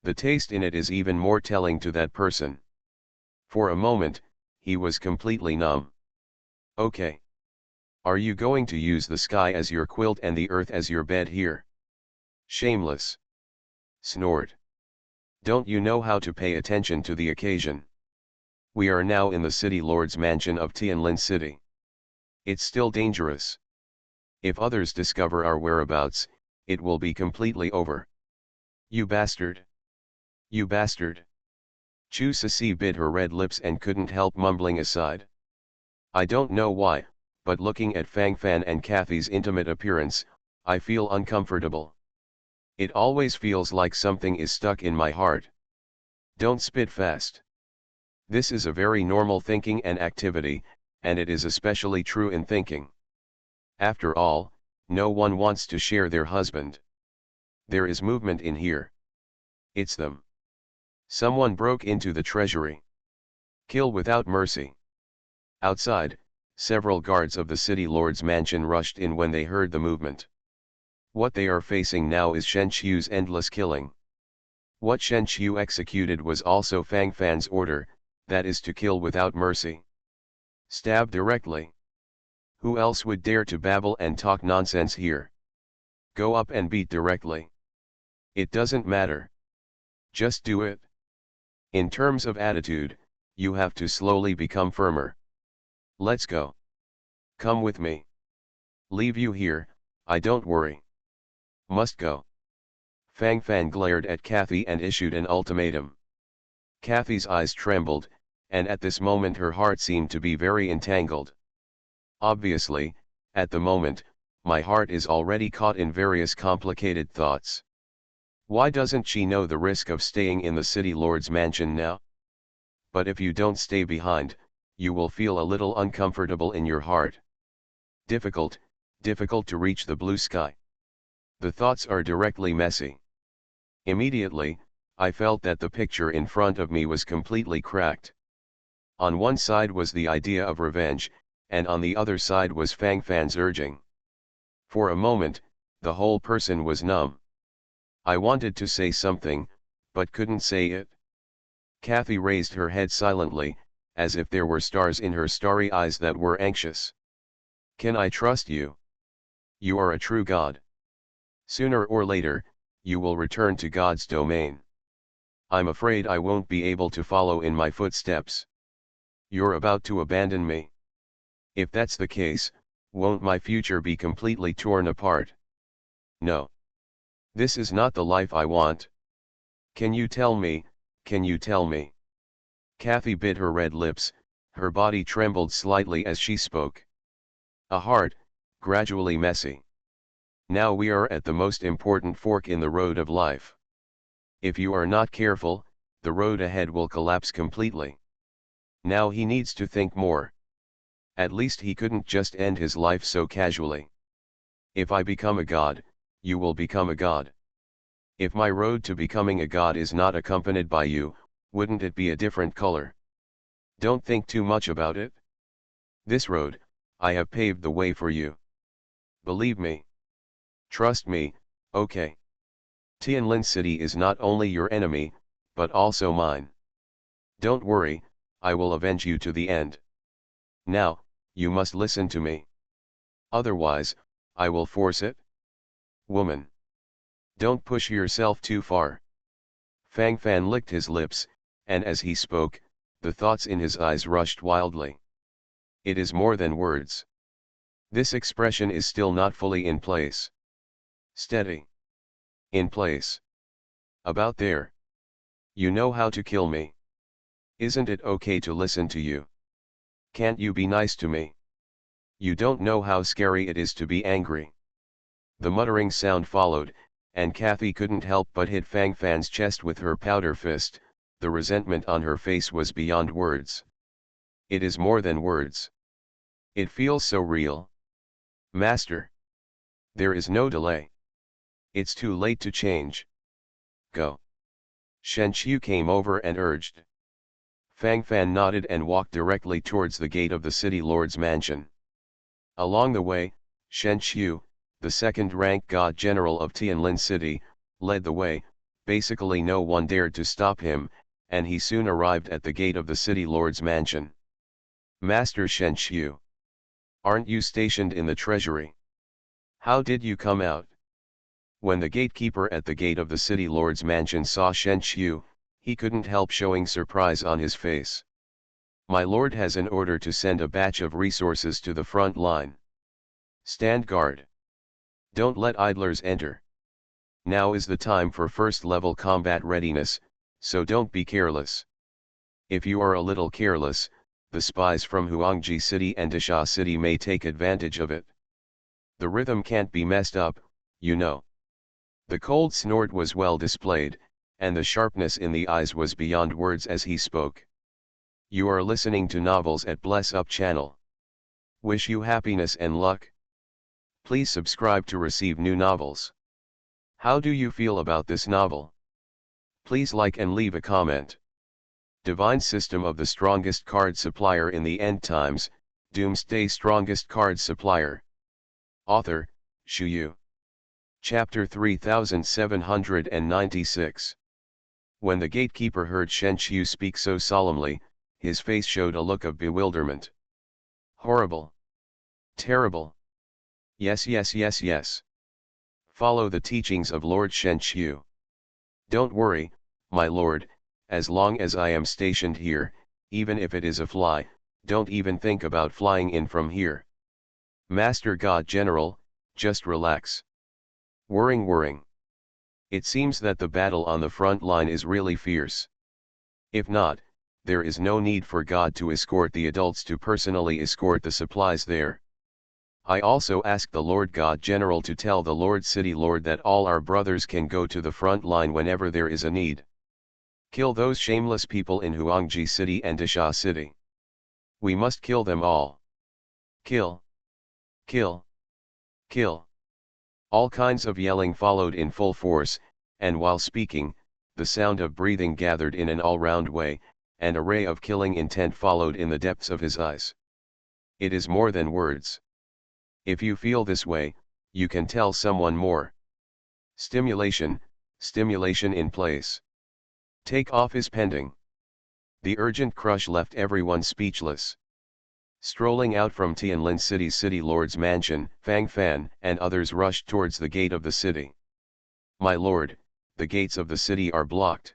The taste in it is even more telling to that person. For a moment, he was completely numb. Okay. Are you going to use the sky as your quilt and the earth as your bed here? Shameless. Snort. Don't you know how to pay attention to the occasion? We are now in the city lord's mansion of Tianlin City. It's still dangerous. If others discover our whereabouts, it will be completely over. You bastard. You bastard. Chu Ceci bit her red lips and couldn't help mumbling aside. I don't know why, but looking at Fang Fan and Kathy's intimate appearance, I feel uncomfortable. It always feels like something is stuck in my heart. Don't spit fast. This is a very normal thinking and activity, and it is especially true in thinking. After all, no one wants to share their husband. There is movement in here. It's them. Someone broke into the treasury. Kill without mercy. Outside, several guards of the city lord's mansion rushed in when they heard the movement. What they are facing now is Shen Qiu's endless killing. What Shen Qiu executed was also Fang Fan's order, that is to kill without mercy. Stab directly. Who else would dare to babble and talk nonsense here? Go up and beat directly. It doesn't matter. Just do it. In terms of attitude, you have to slowly become firmer. Let's go. Come with me. Leave you here, I don't worry. Must go. Fang Fan glared at Kathy and issued an ultimatum. Kathy's eyes trembled, and at this moment her heart seemed to be very entangled. Obviously, at the moment, my heart is already caught in various complicated thoughts. Why doesn't she know the risk of staying in the city lord's mansion now? But if you don't stay behind, you will feel a little uncomfortable in your heart. Difficult to reach the blue sky. The thoughts are directly messy. Immediately, I felt that the picture in front of me was completely cracked. On one side was the idea of revenge, and on the other side was Fang Fan's urging. For a moment, the whole person was numb. I wanted to say something, but couldn't say it. Kathy raised her head silently, as if there were stars in her starry eyes that were anxious. Can I trust you? You are a true god. Sooner or later, you will return to God's domain. I'm afraid I won't be able to follow in my footsteps. You're about to abandon me. If that's the case, won't my future be completely torn apart? No. This is not the life I want. Can you tell me? Kathy bit her red lips, Her body trembled slightly as she spoke. A heart, gradually messy. Now we are at the most important fork in the road of life. If you are not careful, the road ahead will collapse completely. Now he needs to think more. At least he couldn't just end his life so casually. If I become a god, you will become a god. If my road to becoming a god is not accompanied by you, wouldn't it be a different color? Don't think too much about it. This road, I have paved the way for you. Believe me. Trust me, okay? Tianlin City is not only your enemy, but also mine. Don't worry, I will avenge you to the end. Now, you must listen to me. Otherwise, I will force it. Woman. Don't push yourself too far. Fang Fan licked his lips, and as he spoke, the thoughts in his eyes rushed wildly. It is more than words. This expression is still not fully in place. Steady. In place. About there. You know how to kill me. Isn't it okay to listen to you? Can't you be nice to me? You don't know how scary it is to be angry. The muttering sound followed, and Kathy couldn't help but hit Fang Fan's chest with her powder fist. The resentment on her face was beyond words. It is more than words. It feels so real. Master. There is no delay. It's too late to change. Go. Shen Qiu came over and urged. Fang Fan nodded and walked directly towards the gate of the city lord's mansion. Along the way, Shen Qiu, the second-rank god general of Tianlin City, led the way. Basically no one dared to stop him, and he soon arrived at the gate of the city lord's mansion. Master Shen Qiu. Aren't you stationed in the treasury? How did you come out? When the gatekeeper at the gate of the city lord's mansion saw Shen Qiu, he couldn't help showing surprise on his face. My lord has an order to send a batch of resources to the front line. Stand guard. Don't let idlers enter. Now is the time for first-level combat readiness, so don't be careless. If you are a little careless, the spies from Huangji City and Disha City may take advantage of it. The rhythm can't be messed up, you know. The cold snort was well displayed, and the sharpness in the eyes was beyond words as he spoke. You are listening to Novels at Bless Up channel. Wish you happiness and luck. Please subscribe to receive new novels. How do you feel about this novel? Please like and leave a comment. Divine System of the Strongest Card Supplier in the End Times, Doomsday Strongest Card Supplier. Author, Shu Yu. Chapter 3796. When the gatekeeper heard Shen Qiu speak so solemnly, his face showed a look of bewilderment. Horrible. Terrible. Yes, yes, yes, yes. Follow the teachings of Lord Shen Qiu. Don't worry, my lord, as long as I am stationed here, even if it is a fly, don't even think about flying in from here. Master God General, just relax. Worrying. It seems that the battle on the front line is really fierce. If not, there is no need for God to escort the adults to personally escort the supplies there. I also ask the Lord God General to tell the Lord City Lord that all our brothers can go to the front line whenever there is a need. Kill those shameless people in Huangji City and Disha City. We must kill them all. Kill. Kill. Kill. All kinds of yelling followed in full force, and while speaking, the sound of breathing gathered in an all-round way, and a ray of killing intent followed in the depths of his eyes. It is more than words. If you feel this way, you can tell someone more. Stimulation in place. Take off is pending. The urgent crush left everyone speechless. Strolling out from Tianlin City's city lord's mansion, Fang Fan and others rushed towards the gate of the city. My lord, the gates of the city are blocked.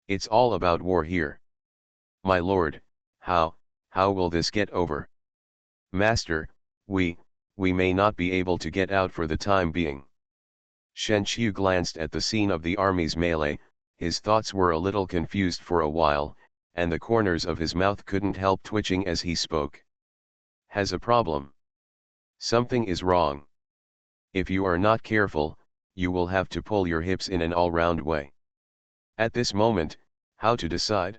It's all about war here. My lord, how will this get over? Master, we may not be able to get out for the time being. Shen Qiu glanced at the scene of the army's melee, his thoughts were a little confused for a while, and the corners of his mouth couldn't help twitching as he spoke. Has a problem. Something is wrong. If you are not careful, you will have to pull your hips in an all-round way. At this moment, how to decide?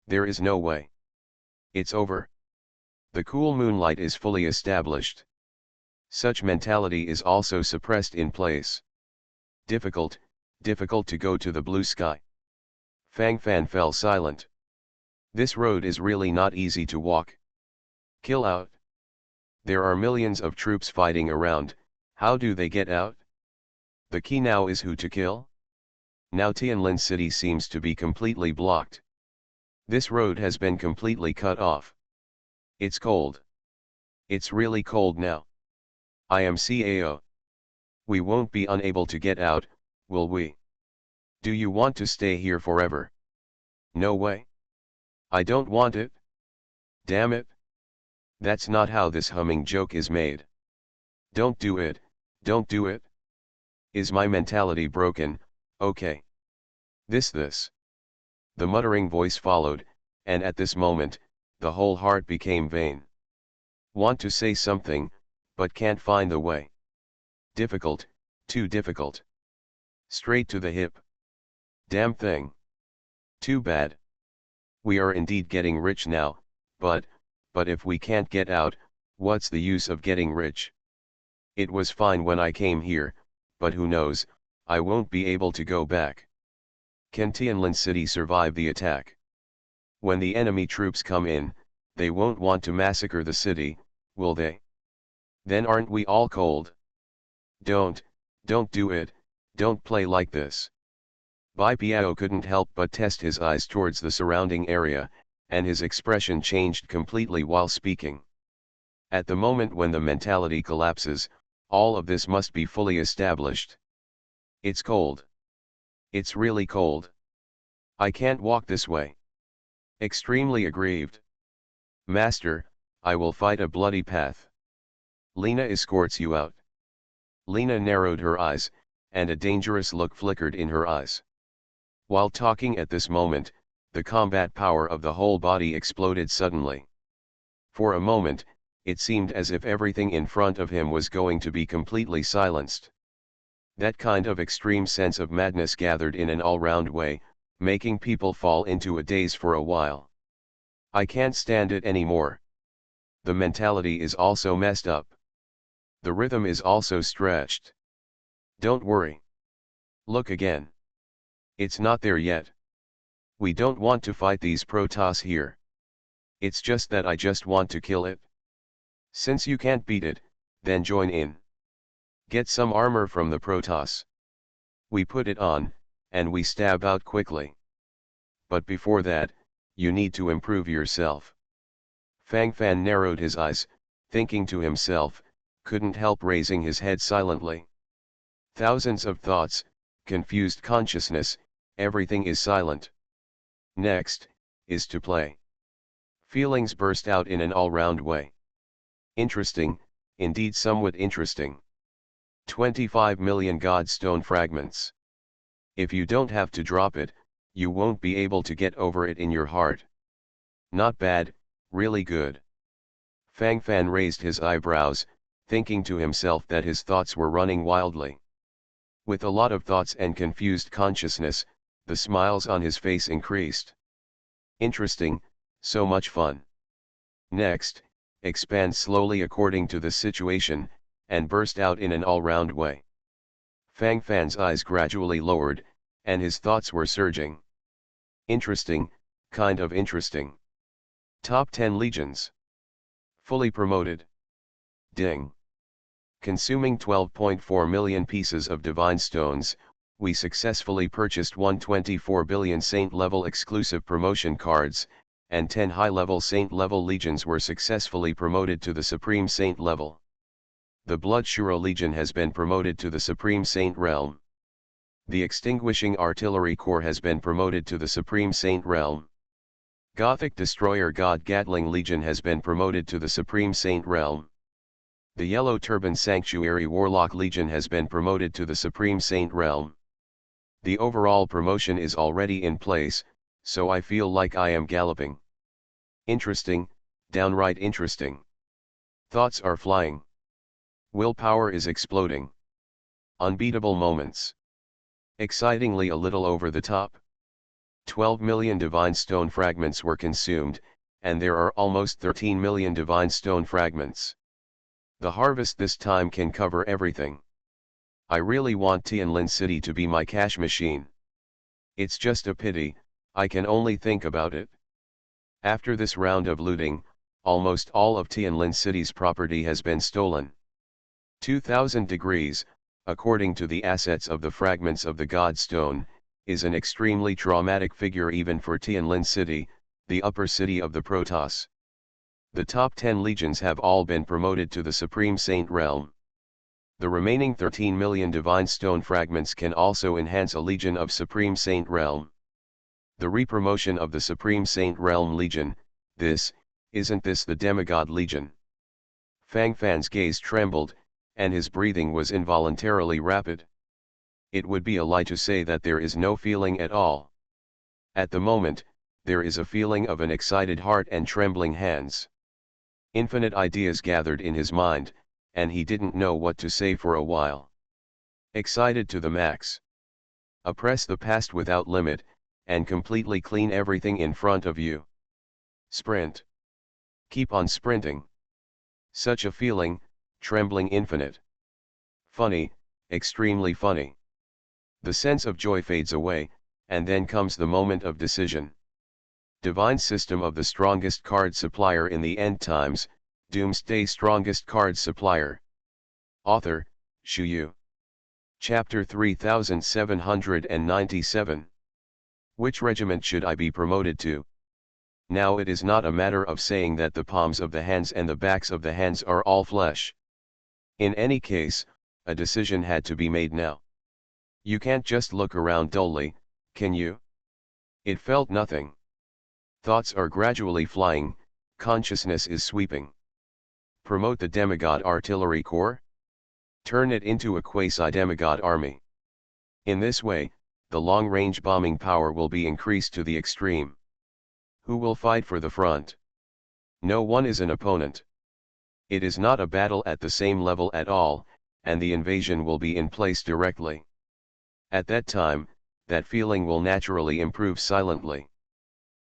There is no way. It's over. The cool moonlight is fully established. Such mentality is also suppressed in place. Difficult to go to the blue sky. Fang Fan fell silent. This road is really not easy to walk. Kill out. There are millions of troops fighting around, how do they get out? The key now is who to kill? Now Tianlin city seems to be completely blocked. This road has been completely cut off. It's cold. It's really cold now. I am CAO. We won't be unable to get out, will we? Do you want to stay here forever? No way. I don't want it. Damn it. That's not how this humming joke is made. Don't do it, don't do it. Is my mentality broken? Okay. This. The muttering voice followed, and at this moment, the whole heart became vain. Want to say something, but can't find the way. Difficult, too difficult. Straight to the hip. Damn thing. Too bad. We are indeed getting rich now, but if we can't get out, what's the use of getting rich? It was fine when I came here, but who knows, I won't be able to go back. Can Tianlin city survive the attack? When the enemy troops come in, they won't want to massacre the city, will they? Then aren't we all cold? Don't do it, don't play like this. Bai Piao couldn't help but test his eyes towards the surrounding area, and his expression changed completely while speaking. At the moment when the mentality collapses, all of this must be fully established. It's cold. It's really cold. I can't walk this way. Extremely aggrieved. Master, I will fight a bloody path. Lena escorts you out. Lena narrowed her eyes, and a dangerous look flickered in her eyes. While talking at this moment, the combat power of the whole body exploded suddenly. For a moment, it seemed as if everything in front of him was going to be completely silenced. That kind of extreme sense of madness gathered in an all-round way, making people fall into a daze for a while. I can't stand it anymore. The mentality is also messed up. The rhythm is also stretched. Don't worry. Look again. It's not there yet. We don't want to fight these Protoss here. It's just that I just want to kill it. Since you can't beat it, then join in. Get some armor from the Protoss. We put it on, and we stab out quickly. But before that, you need to improve yourself. Fang Fan narrowed his eyes, thinking to himself, couldn't help raising his head silently. Thousands of thoughts, confused consciousness, everything is silent. Next, is to play. Feelings burst out in an all-round way. Interesting, indeed somewhat interesting. 25 million Godstone fragments. If you don't have to drop it, you won't be able to get over it in your heart. Not bad, really good. Fang Fan raised his eyebrows, thinking to himself that his thoughts were running wildly. With a lot of thoughts and confused consciousness, the smiles on his face increased. Interesting, so much fun. Next, expand slowly according to the situation, and burst out in an all-round way. Fang Fan's eyes gradually lowered, and his thoughts were surging. Interesting, kind of interesting. Top 10 legions. Fully promoted. Ding. Consuming 12.4 million pieces of divine stones, we successfully purchased 124 billion saint-level exclusive promotion cards, and 10 high-level saint-level legions were successfully promoted to the Supreme Saint level. The Blood Shuro Legion has been promoted to the Supreme Saint realm. The Extinguishing Artillery Corps has been promoted to the Supreme Saint realm. Gothic Destroyer God Gatling Legion has been promoted to the Supreme Saint realm. The Yellow Turban Sanctuary Warlock Legion has been promoted to the Supreme Saint realm. The overall promotion is already in place, so I feel like I am galloping. Interesting, downright interesting. Thoughts are flying. Willpower is exploding. Unbeatable moments. Excitingly a little over the top. 12 million divine stone fragments were consumed, and there are almost 13 million divine stone fragments. The harvest this time can cover everything. I really want Tianlin City to be my cash machine. It's just a pity, I can only think about it. After this round of looting, almost all of Tianlin City's property has been stolen. 2000 degrees, according to the assets of the fragments of the God Stone, is an extremely traumatic figure even for Tianlin City, the upper city of the Protoss. The top 10 legions have all been promoted to the Supreme Saint realm. The remaining 13 million divine stone fragments can also enhance a legion of Supreme Saint realm. The repromotion of the Supreme Saint realm legion, isn't this the demigod legion? Fang Fan's gaze trembled, and his breathing was involuntarily rapid. It would be a lie to say that there is no feeling at all. At the moment, there is a feeling of an excited heart and trembling hands. Infinite ideas gathered in his mind, and he didn't know what to say for a while. Excited to the max. Oppress the past without limit, and completely clean everything in front of you. Sprint. Keep on sprinting. Such a feeling, trembling infinite. Funny, extremely funny. The sense of joy fades away, and then comes the moment of decision. Divine system of the strongest card supplier in the end times, Doomsday strongest card supplier. Author, Shu Yu. Chapter 3797. Which regiment should I be promoted to? Now it is not a matter of saying that the palms of the hands and the backs of the hands are all flesh. In any case, a decision had to be made now. You can't just look around dully, can you? It felt nothing. Thoughts are gradually flying, consciousness is sweeping. Promote the demigod artillery corps? Turn it into a quasi-demigod army. In this way, the long-range bombing power will be increased to the extreme. Who will fight for the front? No one is an opponent. It is not a battle at the same level at all, and the invasion will be in place directly. At that time, that feeling will naturally improve silently.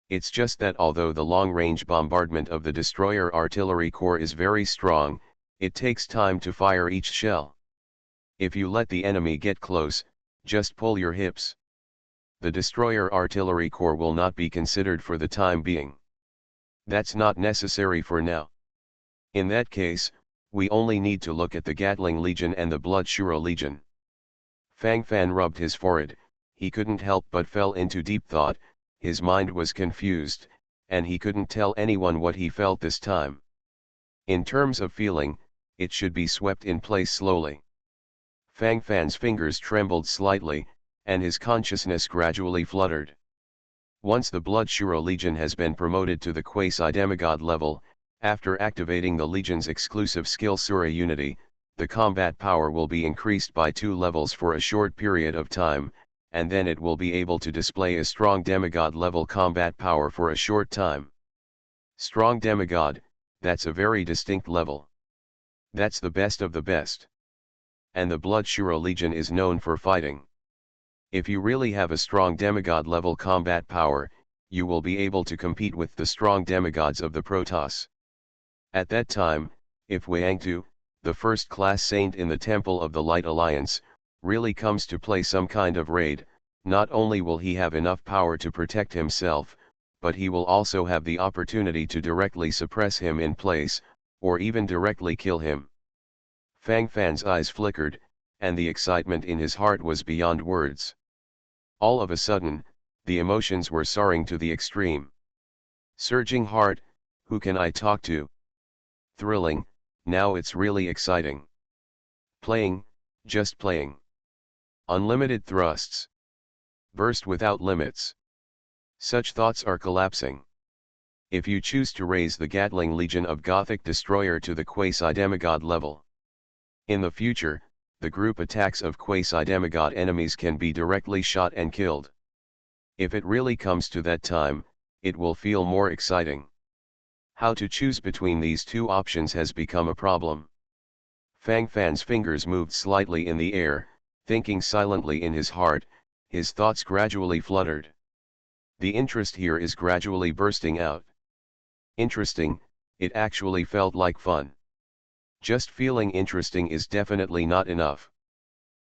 It's just that although the long-range bombardment of the destroyer artillery corps is very strong, it takes time to fire each shell. If you let the enemy get close, just pull your hips. The destroyer artillery corps will not be considered for the time being. That's not necessary for now. In that case, we only need to look at the Gatling Legion and the Blood Shura Legion. Fang Fan rubbed his forehead, he couldn't help but fell into deep thought, his mind was confused, and he couldn't tell anyone what he felt this time. In terms of feeling, it should be swept in place slowly. Fang Fan's fingers trembled slightly, and his consciousness gradually fluttered. Once the Blood Shura Legion has been promoted to the quasi-demigod level, after activating the Legion's exclusive skill Sura Unity, the combat power will be increased by 2 levels for a short period of time, and then it will be able to display a strong demigod level combat power for a short time. Strong demigod, that's a very distinct level. That's the best of the best. And the Blood Shura Legion is known for fighting. If you really have a strong demigod level combat power, you will be able to compete with the strong demigods of the Protoss. At that time, if Wangtu, the first-class saint in the Temple of the Light Alliance, really comes to play some kind of raid, not only will he have enough power to protect himself, but he will also have the opportunity to directly suppress him in place, or even directly kill him. Fang Fan's eyes flickered, and the excitement in his heart was beyond words. All of a sudden, the emotions were soaring to the extreme. Surging heart, who can I talk to? Thrilling, now it's really exciting. Playing, just playing. Unlimited thrusts. Burst without limits. Such thoughts are collapsing. If you choose to raise the Gatling Legion of Gothic Destroyer to the quasi-demigod level. In the future, the group attacks of quasi-demigod enemies can be directly shot and killed. If it really comes to that time, it will feel more exciting. How to choose between these two options has become a problem. Fang Fan's fingers moved slightly in the air, thinking silently in his heart, his thoughts gradually fluttered. The interest here is gradually bursting out. Interesting, it actually felt like fun. Just feeling interesting is definitely not enough.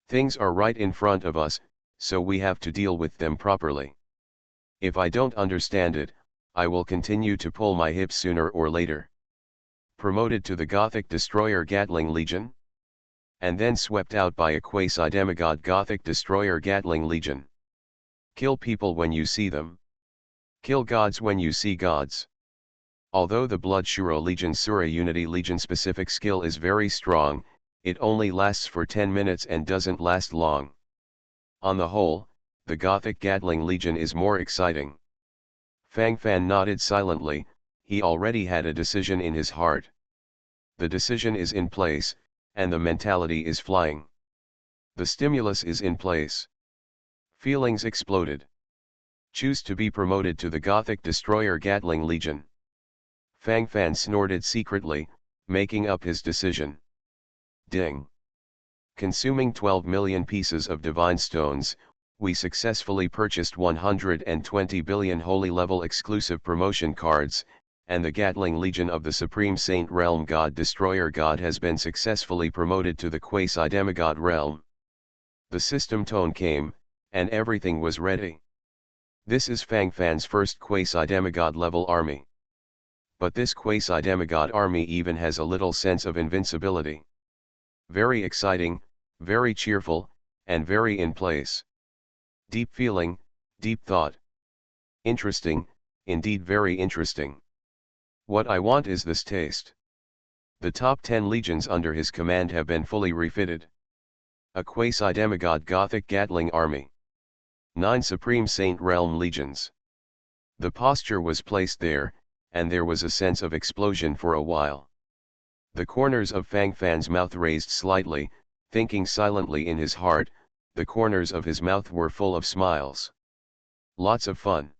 Things are right in front of us, so we have to deal with them properly. If I don't understand it, I will continue to pull my hips sooner or later. Promoted to the Gothic Destroyer Gatling Legion? And then swept out by a quasi-demigod Gothic Destroyer Gatling Legion. Kill people when you see them. Kill gods when you see gods. Although the Blood Shuro Legion Sura Unity Legion specific skill is very strong, it only lasts for 10 minutes and doesn't last long. On the whole, the Gothic Gatling Legion is more exciting. Fang Fan nodded silently, he already had a decision in his heart. The decision is in place, and the mentality is flying. The stimulus is in place. Feelings exploded. Choose to be promoted to the Gothic Destroyer Gatling Legion. Fang Fan snorted secretly, making up his decision. Ding. Consuming 12 million pieces of divine stones, we successfully purchased 120 billion holy level exclusive promotion cards, and the Gatling Legion of the Supreme Saint Realm God Destroyer God has been successfully promoted to the quasi-demigod realm. The system tone came, and everything was ready. This is Fang Fan's first quasi-demigod level army. But this quasi-demigod army even has a little sense of invincibility. Very exciting, very cheerful, and very in place. Deep feeling, deep thought. Interesting, indeed very interesting. What I want is this taste. The top 10 legions under his command have been fully refitted. A quasi-demigod Gothic Gatling army. 9 Supreme Saint Realm legions. The posture was placed there, and there was a sense of explosion for a while. The corners of Fang Fan's mouth raised slightly, thinking silently in his heart, the corners of his mouth were full of smiles. Lots of fun.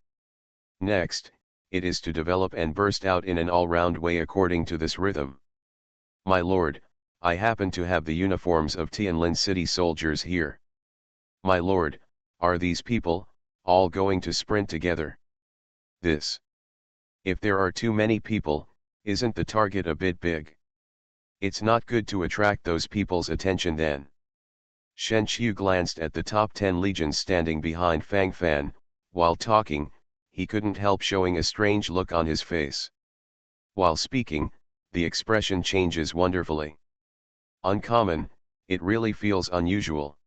Next, it is to develop and burst out in an all-round way according to this rhythm. My lord, I happen to have the uniforms of Tianlin City soldiers here. My lord, are these people, all going to sprint together? This. If there are too many people, isn't the target a bit big? It's not good to attract those people's attention then. Shen Qiu glanced at the top 10 legions standing behind Fang Fan. While talking, he couldn't help showing a strange look on his face. While speaking, the expression changes wonderfully. Uncommon, it really feels unusual.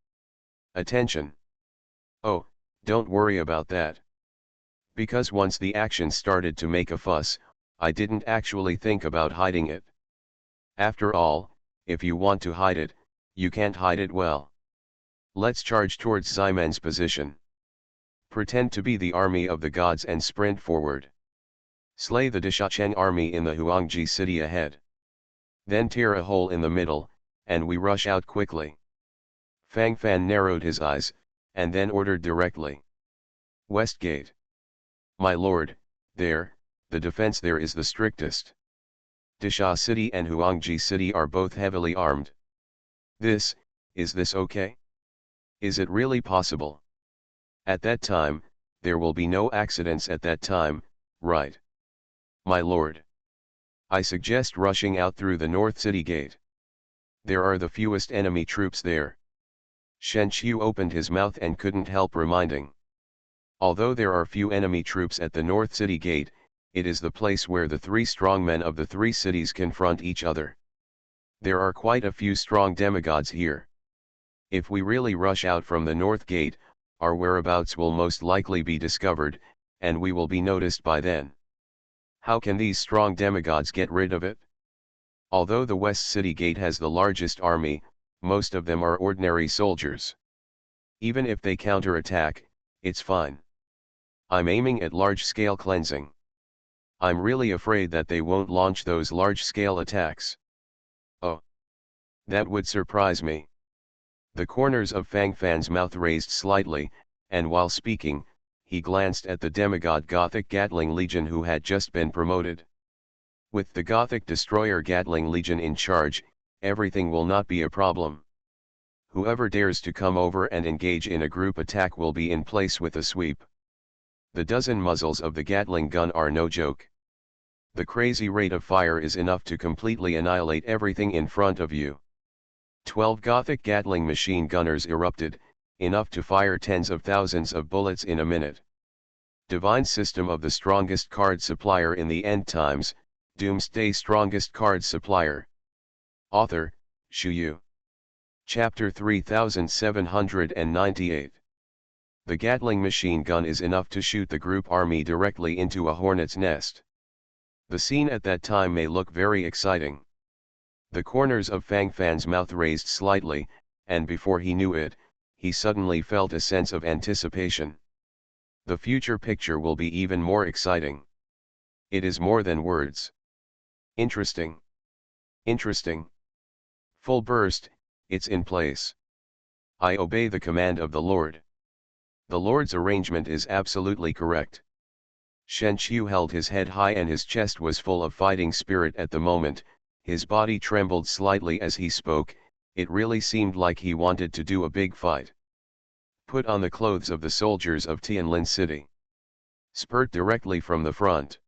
Attention. Oh, don't worry about that. Because once the action started to make a fuss, I didn't actually think about hiding it. After all, if you want to hide it, you can't hide it well. Let's charge towards Ximen's position. Pretend to be the army of the gods and sprint forward. Slay the Dishacheng army in the Huangji city ahead. Then tear a hole in the middle, and we rush out quickly. Fang Fan narrowed his eyes, and then ordered directly. West Gate. My lord, there, the defense there is the strictest. Disha City and Huangji City are both heavily armed. Is this okay? Is it really possible? At that time, there will be no accidents at that time, right? My lord. I suggest rushing out through the North City Gate. There are the fewest enemy troops there. Shen Qiu opened his mouth and couldn't help reminding. Although there are few enemy troops at the North City Gate, it is the place where the 3 strongmen of the 3 cities confront each other. There are quite a few strong demigods here. If we really rush out from the North Gate, our whereabouts will most likely be discovered, and we will be noticed by then. How can these strong demigods get rid of it? Although the West City Gate has the largest army, most of them are ordinary soldiers. Even if they counterattack, it's fine. I'm aiming at large-scale cleansing. I'm really afraid that they won't launch those large-scale attacks. Oh. That would surprise me. The corners of Fang Fan's mouth raised slightly, and while speaking, he glanced at the demigod Gothic Gatling Legion who had just been promoted. With the Gothic Destroyer Gatling Legion in charge, everything will not be a problem. Whoever dares to come over and engage in a group attack will be in place with a sweep. The dozen muzzles of the Gatling gun are no joke. The crazy rate of fire is enough to completely annihilate everything in front of you. 12 Gothic Gatling machine gunners erupted, enough to fire tens of thousands of bullets in a minute. Divine system of the strongest card supplier in the end times, Doomsday strongest card supplier. Author, Shu Yu. Chapter 3798. The Gatling machine gun is enough to shoot the group army directly into a hornet's nest. The scene at that time may look very exciting. The corners of Fang Fan's mouth raised slightly, and before he knew it, he suddenly felt a sense of anticipation. The future picture will be even more exciting. It is more than words. Interesting. Interesting. Full burst, it's in place. I obey the command of the Lord. The Lord's arrangement is absolutely correct. Shen Qiu held his head high and his chest was full of fighting spirit at the moment, his body trembled slightly as he spoke, it really seemed like he wanted to do a big fight. Put on the clothes of the soldiers of Tianlin City. Spurt directly from the front.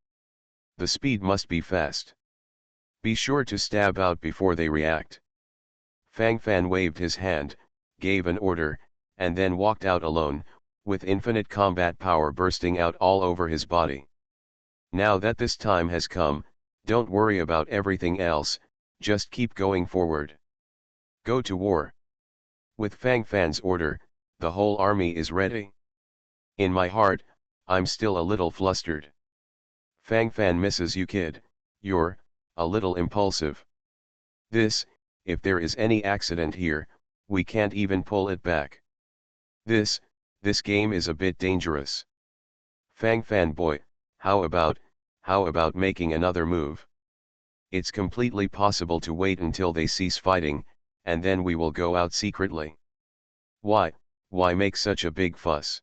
The speed must be fast. Be sure to stab out before they react. Fang Fan waved his hand, gave an order, and then walked out alone, with infinite combat power bursting out all over his body. Now that this time has come, don't worry about everything else, just keep going forward. Go to war. With Fang Fan's order, the whole army is ready. In my heart, I'm still a little flustered. Fang Fan misses you, kid, you're a little impulsive. This, if there is any accident here, we can't even pull it back. This game is a bit dangerous. Fang Fan boy, how about making another move? It's completely possible to wait until they cease fighting, and then we will go out secretly. Why make such a big fuss?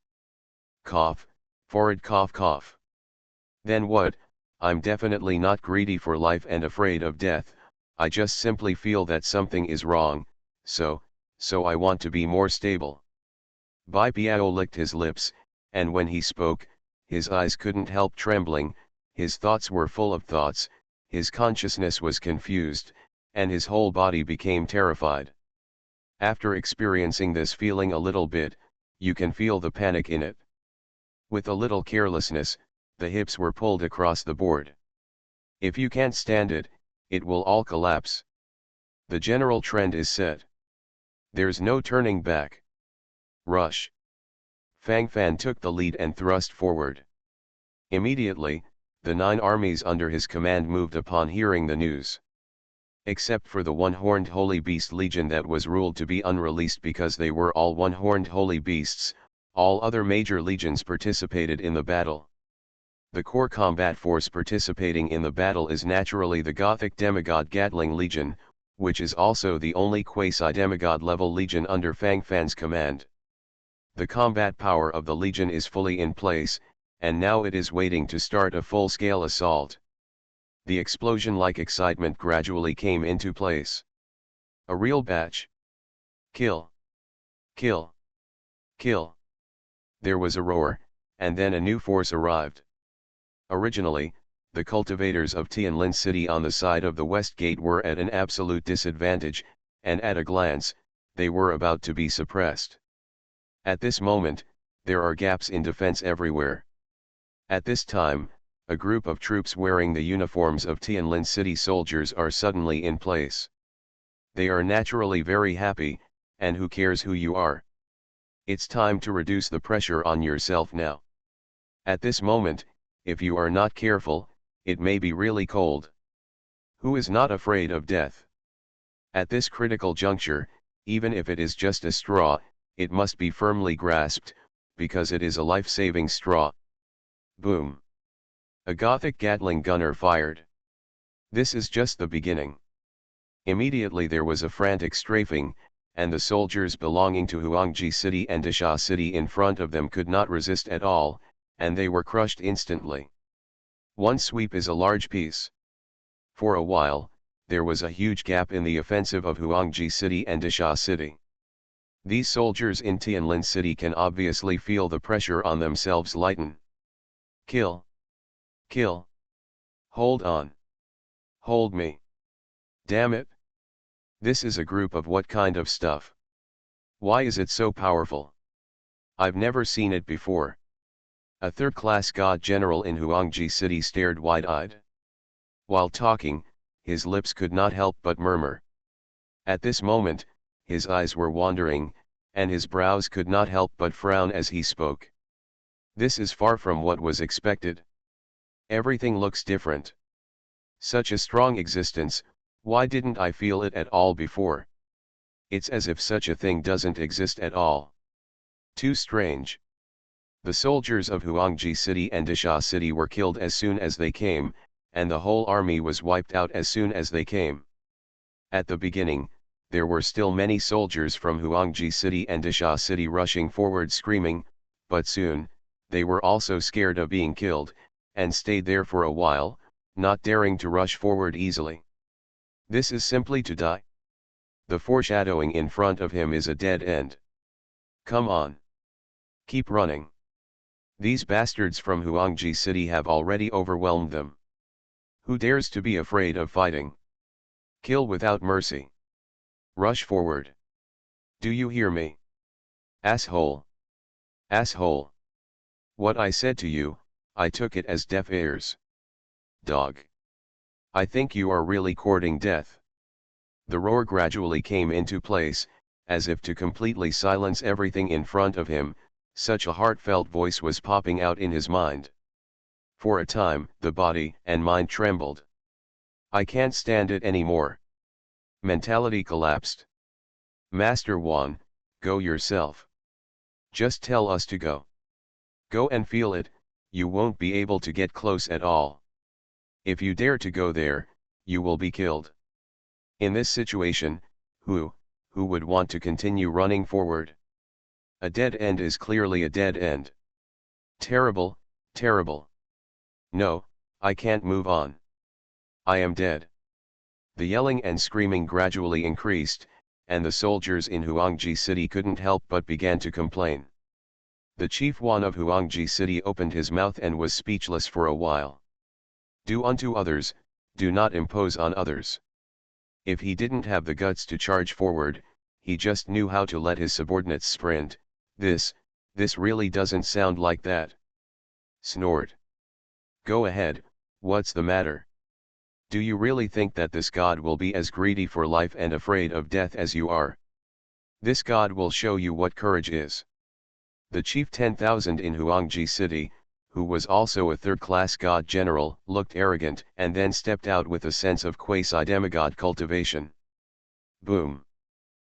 Cough, forward cough cough. Then what? I'm definitely not greedy for life and afraid of death, I just simply feel that something is wrong, so I want to be more stable. Bai Biao licked his lips, and when he spoke, his eyes couldn't help trembling, his thoughts were full of thoughts, his consciousness was confused, and his whole body became terrified. After experiencing this feeling a little bit, you can feel the panic in it. With a little carelessness, the hips were pulled across the board. If you can't stand it, it will all collapse. The general trend is set. There's no turning back. Rush. Fang Fan took the lead and thrust forward. Immediately, the 9 armies under his command moved upon hearing the news. Except for the one-horned holy beast legion that was ruled to be unreleased because they were all one-horned holy beasts, all other major legions participated in the battle. The core combat force participating in the battle is naturally the Gothic demigod Gatling Legion, which is also the only quasi-demigod level legion under Fang Fan's command. The combat power of the legion is fully in place, and now it is waiting to start a full-scale assault. The explosion-like excitement gradually came into place. A real batch. Kill. Kill. Kill. There was a roar, and then a new force arrived. Originally, the cultivators of Tianlin City on the side of the West Gate were at an absolute disadvantage, and at a glance, they were about to be suppressed. At this moment, there are gaps in defense everywhere. At this time, a group of troops wearing the uniforms of Tianlin City soldiers are suddenly in place. They are naturally very happy, and who cares who you are? It's time to reduce the pressure on yourself now. At this moment, if you are not careful, it may be really cold. Who is not afraid of death? At this critical juncture, even if it is just a straw, it must be firmly grasped, because it is a life-saving straw. Boom. A Gothic Gatling gunner fired. This is just the beginning. Immediately there was a frantic strafing, and the soldiers belonging to Huangji City and Disha City in front of them could not resist at all, and they were crushed instantly. One sweep is a large piece. For a while, there was a huge gap in the offensive of Huangji City and Disha City. These soldiers in Tianlin City can obviously feel the pressure on themselves lighten. Kill! Kill! Hold on! Hold me! Damn it! This is a group of what kind of stuff? Why is it so powerful? I've never seen it before. A third-class god general in Huangji City stared wide-eyed. While talking, his lips could not help but murmur. At this moment, his eyes were wandering, and his brows could not help but frown as he spoke. This is far from what was expected. Everything looks different. Such a strong existence, why didn't I feel it at all before? It's as if such a thing doesn't exist at all. Too strange. The soldiers of Huangji City and Disha City were killed as soon as they came, and the whole army was wiped out as soon as they came. At the beginning, there were still many soldiers from Huangji City and Disha City rushing forward screaming, but soon, they were also scared of being killed, and stayed there for a while, not daring to rush forward easily. This is simply to die. The foreshadowing in front of him is a dead end. Come on. Keep running. These bastards from Huangji City have already overwhelmed them. Who dares to be afraid of fighting? Kill without mercy. Rush forward. Do you hear me? Asshole. Asshole. What I said to you, I took it as deaf ears. Dog. I think you are really courting death. The roar gradually came into place, as if to completely silence everything in front of him, such a heartfelt voice was popping out in his mind. For a time, the body and mind trembled. I can't stand it anymore. Mentality collapsed. Master Wan, go yourself. Just tell us to go. Go and feel it, you won't be able to get close at all. If you dare to go there, you will be killed. In this situation, who would want to continue running forward? A dead end is clearly a dead end. Terrible, terrible. No, I can't move on. I am dead. The yelling and screaming gradually increased, and the soldiers in Huangji City couldn't help but began to complain. The chief Wan of Huangji City opened his mouth and was speechless for a while. Do unto others, do not impose on others. If he didn't have the guts to charge forward, he just knew how to let his subordinates sprint. This really doesn't sound like that. Snort. Go ahead, what's the matter? Do you really think that this god will be as greedy for life and afraid of death as you are? This god will show you what courage is. The chief 10,000 in Huangji City, who was also a third-class god general, looked arrogant and then stepped out with a sense of quasi-demigod cultivation. Boom!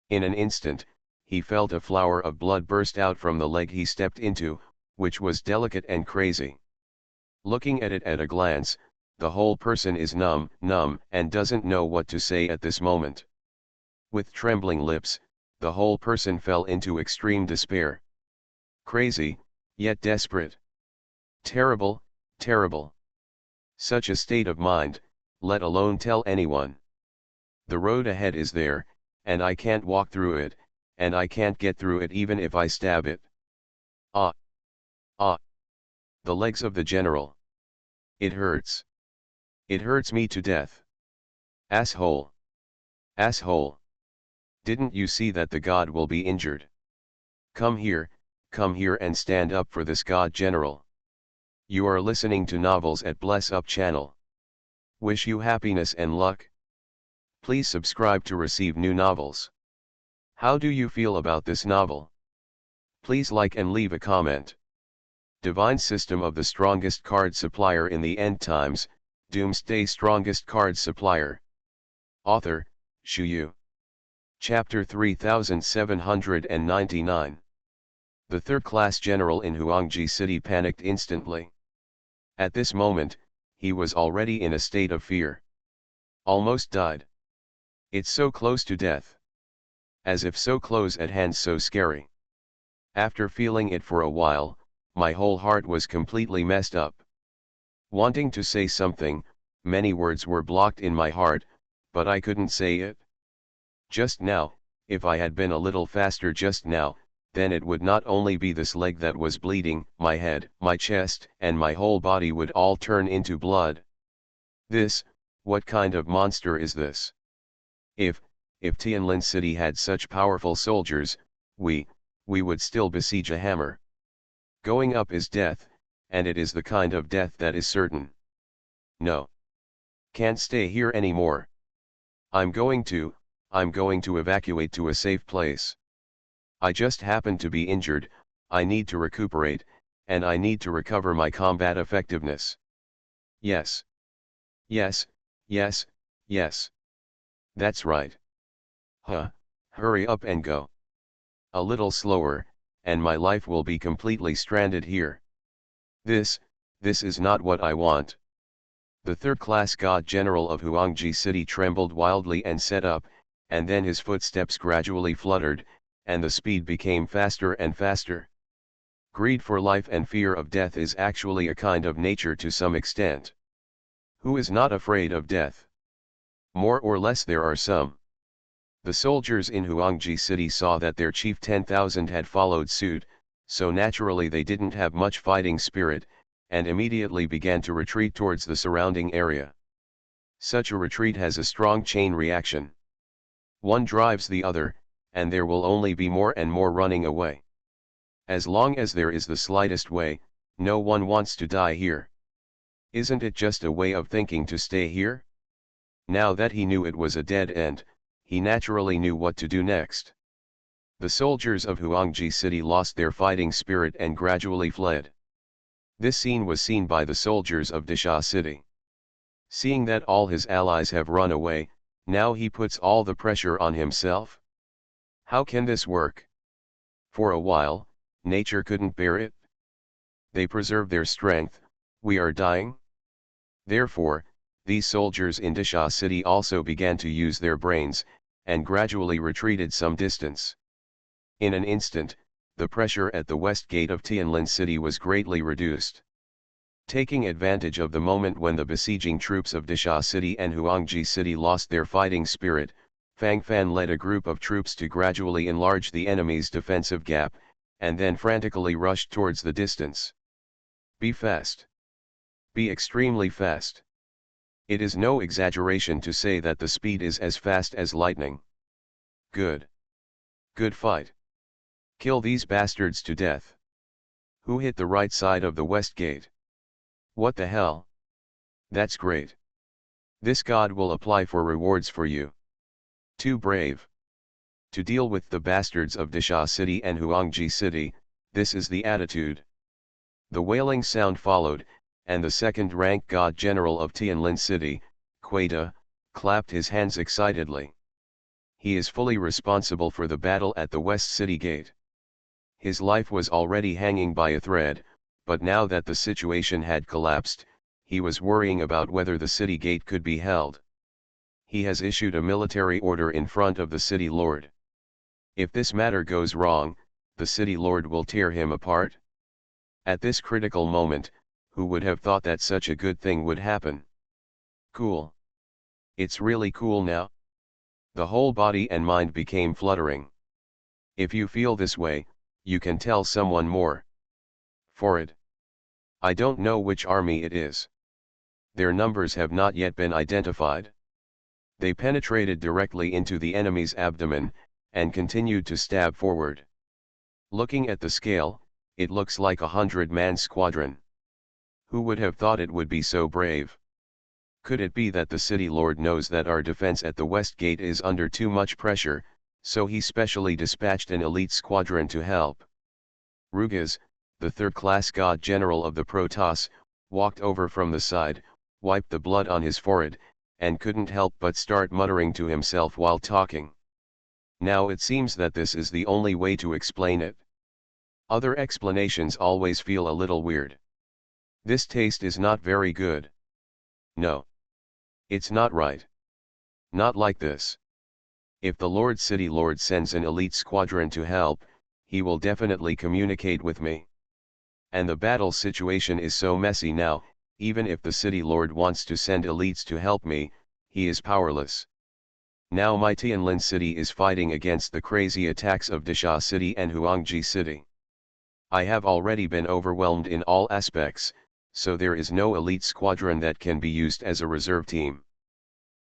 In an instant, he felt a flower of blood burst out from the leg he stepped into, which was delicate and crazy. Looking at it at a glance, the whole person is numb, and doesn't know what to say at this moment. With trembling lips, the whole person fell into extreme despair. Crazy, yet desperate. Terrible, terrible. Such a state of mind, let alone tell anyone. The road ahead is there, and I can't walk through it, and I can't get through it even if I stab it. Ah! Ah! The legs of the general. It hurts. It hurts me to death. Asshole! Asshole! Didn't you see that the god will be injured? Come here and stand up for this god general. You are listening to Novels at Bless Up channel. Wish you happiness and luck. Please subscribe to receive new novels. How do you feel about this novel? Please like and leave a comment. Divine System of the Strongest Card Supplier in the End Times, Doomsday Strongest Card Supplier. Author, Shu Yu. Chapter 3799. The third-class general in Huangji City panicked instantly. At this moment, he was already in a state of fear. Almost died. It's so close to death. As if so close at hand, so scary. After feeling it for a while, my whole heart was completely messed up. Wanting to say something, many words were blocked in my heart, but I couldn't say it. Just now, if I had been a little faster just now, then it would not only be this leg that was bleeding, my head, my chest, and my whole body would all turn into blood. What kind of monster is this? If Tianlin City had such powerful soldiers, we would still besiege a hammer. Going up is death, and it is the kind of death that is certain. No. Can't stay here anymore. I'm going to evacuate to a safe place. I just happen to be injured, I need to recuperate, and I need to recover my combat effectiveness. Yes. Yes, yes, yes. That's right. Hurry up and go. A little slower, and my life will be completely stranded here. This is not what I want. The third-class god general of Huangji City trembled wildly and sat up, and then his footsteps gradually fluttered, and the speed became faster and faster. Greed for life and fear of death is actually a kind of nature to some extent. Who is not afraid of death? More or less there are some. The soldiers in Huangji City saw that their chief 10,000 had followed suit, so naturally they didn't have much fighting spirit, and immediately began to retreat towards the surrounding area. Such a retreat has a strong chain reaction. One drives the other, and there will only be more and more running away. As long as there is the slightest way, no one wants to die here. Isn't it just a way of thinking to stay here? Now that he knew it was a dead end, he naturally knew what to do next. The soldiers of Huangji City lost their fighting spirit and gradually fled. This scene was seen by the soldiers of Disha City. Seeing that all his allies have run away, now he puts all the pressure on himself. How can this work? For a while, nature couldn't bear it. They preserve their strength, we are dying. Therefore, these soldiers in Disha City also began to use their brains, and gradually retreated some distance. In an instant, the pressure at the west gate of Tianlin City was greatly reduced. Taking advantage of the moment when the besieging troops of Disha City and Huangji City lost their fighting spirit, Fang Fan led a group of troops to gradually enlarge the enemy's defensive gap, and then frantically rushed towards the distance. Be fast. Be extremely fast. It is no exaggeration to say that the speed is as fast as lightning. Good. Good fight. Kill these bastards to death. Who hit the right side of the west gate? What the hell? That's great. This god will apply for rewards for you. Too brave. To deal with the bastards of Disha City and Huangji City, this is the attitude. The wailing sound followed, and the second-rank god general of Tianlin City, Queta, clapped his hands excitedly. He is fully responsible for the battle at the West City Gate. His life was already hanging by a thread, but now that the situation had collapsed, he was worrying about whether the city gate could be held. He has issued a military order in front of the city lord. If this matter goes wrong, the city lord will tear him apart. At this critical moment, who would have thought that such a good thing would happen? Cool. It's really cool now. The whole body and mind became fluttering. If you feel this way, you can tell someone more. Forward. I don't know which army it is. Their numbers have not yet been identified. They penetrated directly into the enemy's abdomen, and continued to stab forward. Looking at the scale, it looks like a 100-man squadron. Who would have thought it would be so brave? Could it be that the city lord knows that our defense at the west gate is under too much pressure, so he specially dispatched an elite squadron to help? Rugas, the third-class god general of the Protoss, walked over from the side, wiped the blood on his forehead, and couldn't help but start muttering to himself while talking. Now it seems that this is the only way to explain it. Other explanations always feel a little weird. This taste is not very good. No. It's not right. Not like this. If the Lord City Lord sends an elite squadron to help, he will definitely communicate with me. And the battle situation is so messy now, even if the city lord wants to send elites to help me, he is powerless. Now my Tianlin city is fighting against the crazy attacks of Disha city and Huangji city. I have already been overwhelmed in all aspects, so there is no elite squadron that can be used as a reserve team.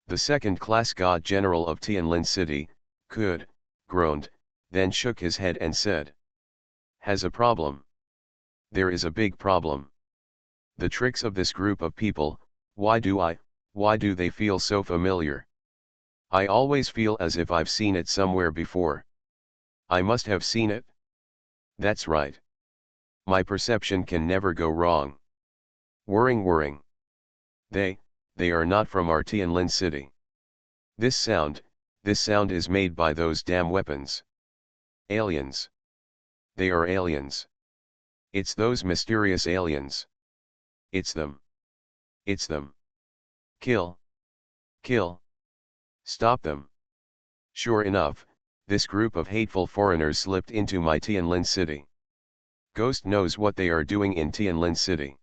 The second-class god general of Tianlin city, Kud, groaned, then shook his head and said, "Has a problem. There is a big problem. The tricks of this group of people, why do they feel so familiar? I always feel as if I've seen it somewhere before. I must have seen it. That's right. My perception can never go wrong. Whirring. They are not from our Tianlin city. This sound is made by those damn weapons. Aliens. They are aliens. It's those mysterious aliens. It's them. It's them. Kill. Stop them." Sure enough, this group of hateful foreigners slipped into my Tianlin city. Ghost knows what they are doing in Tianlin city.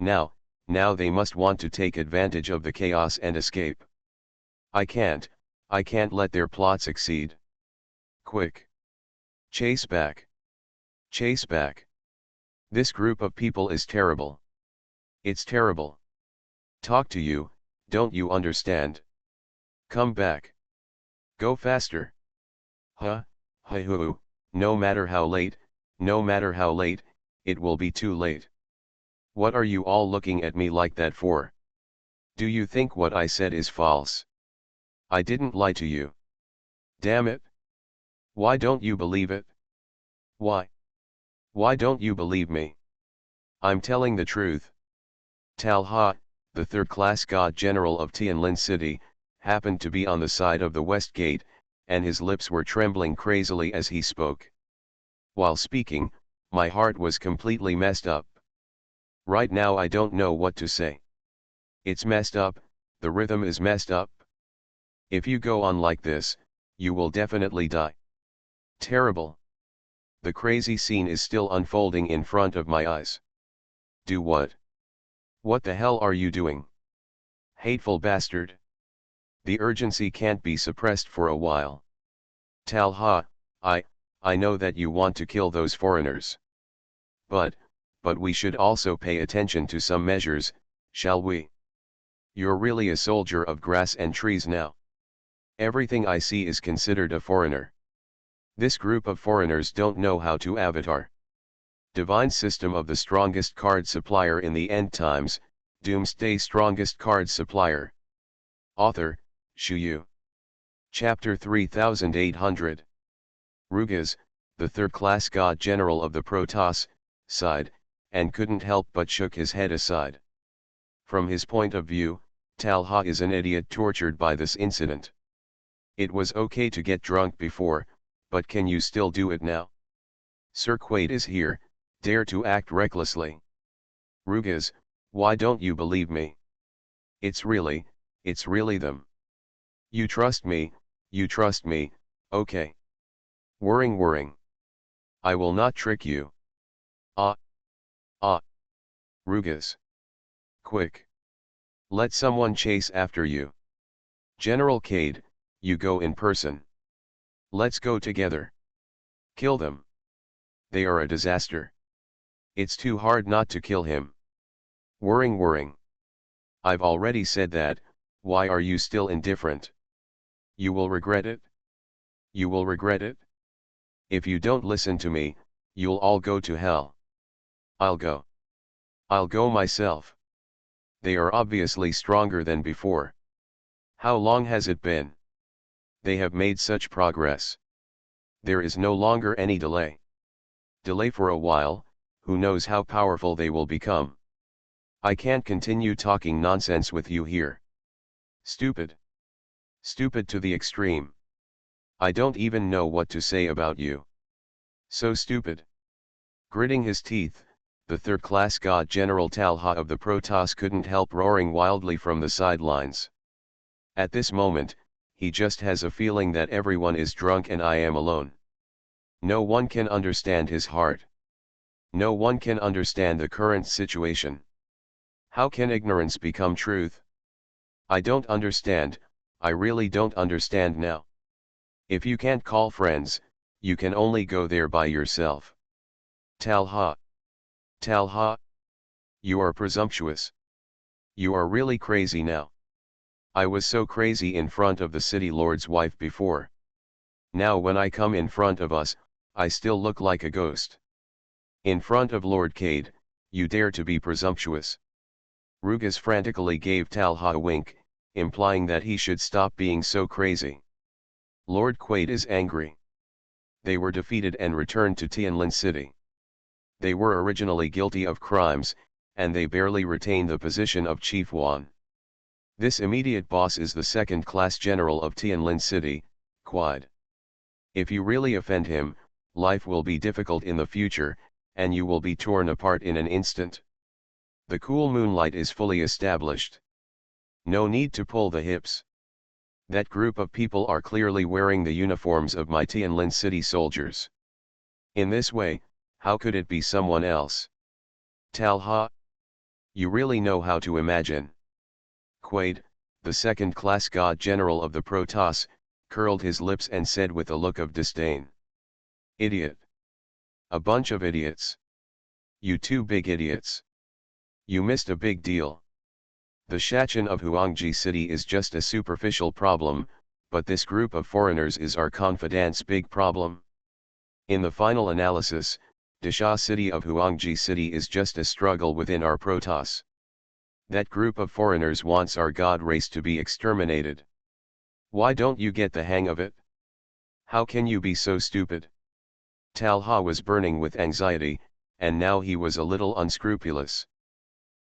Now they must want to take advantage of the chaos and escape. I can't let their plot succeed. Quick. Chase back. Chase back. This group of people is terrible. It's terrible. Talk to you, don't you understand? Come back. Go faster. No matter how late, it will be too late. What are you all looking at me like that for? Do you think what I said is false? I didn't lie to you. Damn it. Why don't you believe it? Why don't you believe me? I'm telling the truth. Talha, the third-class god general of Tianlin city, happened to be on the side of the west gate, and his lips were trembling crazily as he spoke. While speaking, my heart was completely messed up. Right now I don't know what to say. It's messed up, the rhythm is messed up. If you go on like this, you will definitely die. Terrible. The crazy scene is still unfolding in front of my eyes. Do what? What the hell are you doing? Hateful bastard. The urgency can't be suppressed for a while. Talha, I know that you want to kill those foreigners. But we should also pay attention to some measures, shall we? You're really a soldier of grass and trees now. Everything I see is considered a foreigner. This group of foreigners don't know how to avatar. Divine system of the strongest card supplier in the end times, Doomsday strongest card supplier. Author, Shu Yu. Chapter 3800. Rugas, the third-class god general of the Protoss, sighed, and couldn't help but shook his head aside. From his point of view, Talha is an idiot tortured by this incident. It was okay to get drunk before, but can you still do it now? Sir Quaid is here, dare to act recklessly. Rugas, why don't you believe me? It's really them. You trust me, okay. Whirring. I will not trick you. Rugas. Quick. Let someone chase after you. General Cade, you go in person. Let's go together. Kill them. They are a disaster. It's too hard not to kill him. Whirring. I've already said that, why are you still indifferent? You will regret it. You will regret it. If you don't listen to me, you'll all go to hell. I'll go. I'll go myself. They are obviously stronger than before. How long has it been? They have made such progress. There is no longer any delay. Delay for a while, who knows how powerful they will become. I can't continue talking nonsense with you here. Stupid. Stupid to the extreme. I don't even know what to say about you. So stupid. Gritting his teeth, the third-class god General Talha of the Protoss couldn't help roaring wildly from the sidelines. At this moment, he just has a feeling that everyone is drunk and I am alone. No one can understand his heart. No one can understand the current situation. How can ignorance become truth? I don't understand, I really don't understand now. If you can't call friends, you can only go there by yourself. Talha. Talha. You are presumptuous. You are really crazy now. I was so crazy in front of the city lord's wife before. Now when I come in front of us, I still look like a ghost. In front of Lord Cade, you dare to be presumptuous. Rugas frantically gave Talha a wink, implying that he should stop being so crazy. Lord Quaid is angry. They were defeated and returned to Tianlin City. They were originally guilty of crimes, and they barely retained the position of Chief Wan. This immediate boss is the second-class general of Tianlin City, Quaid. If you really offend him, life will be difficult in the future, and you will be torn apart in an instant. The cool moonlight is fully established. No need to pull the hips. That group of people are clearly wearing the uniforms of my Tianlin City soldiers. In this way, how could it be someone else? Talha? You really know how to imagine. Quaid, the second-class god general of the Protoss, curled his lips and said with a look of disdain. Idiot. A bunch of idiots. You two big idiots. You missed a big deal. The Shachin of Huangji City is just a superficial problem, but this group of foreigners is our confidant's big problem. In the final analysis, Disha City of Huangji City is just a struggle within our Protoss. That group of foreigners wants our god race to be exterminated. Why don't you get the hang of it? How can you be so stupid? Talha was burning with anxiety, and now he was a little unscrupulous.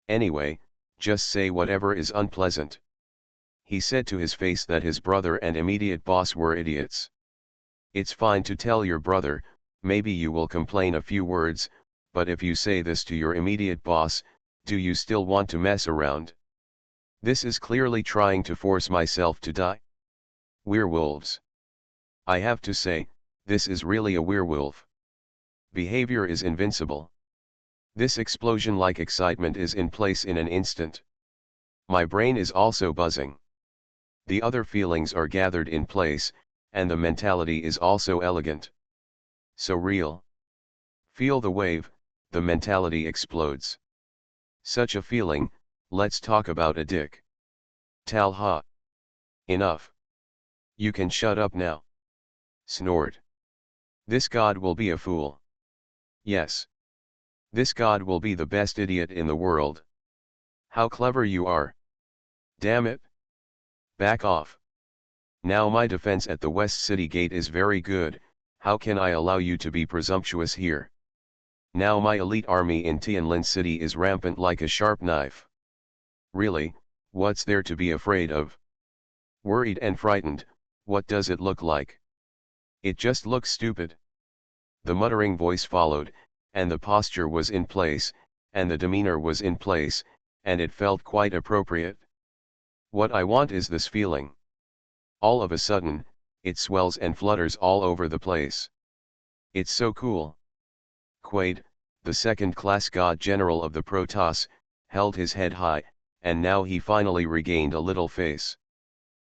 Anyway, just say whatever is unpleasant. He said to his face that his brother and immediate boss were idiots. It's fine to tell your brother, maybe you will complain a few words, but if you say this to your immediate boss, do you still want to mess around? This is clearly trying to force myself to die. Werewolves. I have to say, this is really a werewolf. Behavior is invincible. This explosion-like excitement is in place in an instant. My brain is also buzzing. The other feelings are gathered in place, and the mentality is also elegant. So real. Feel the wave, the mentality explodes. Such a feeling, let's talk about a dick. Talha. Enough. You can shut up now. Snort. This god will be a fool. Yes. This god will be the best idiot in the world. How clever you are. Damn it. Back off. Now my defense at the West City Gate is very good, how can I allow you to be presumptuous here? Now my elite army in Tianlin City is rampant like a sharp knife. Really, what's there to be afraid of? Worried and frightened, what does it look like? It just looks stupid. The muttering voice followed, and the posture was in place, and the demeanor was in place, and it felt quite appropriate. What I want is this feeling. All of a sudden, it swells and flutters all over the place. It's so cool. Quaid, the second-class god general of the Protoss, held his head high, and now he finally regained a little face.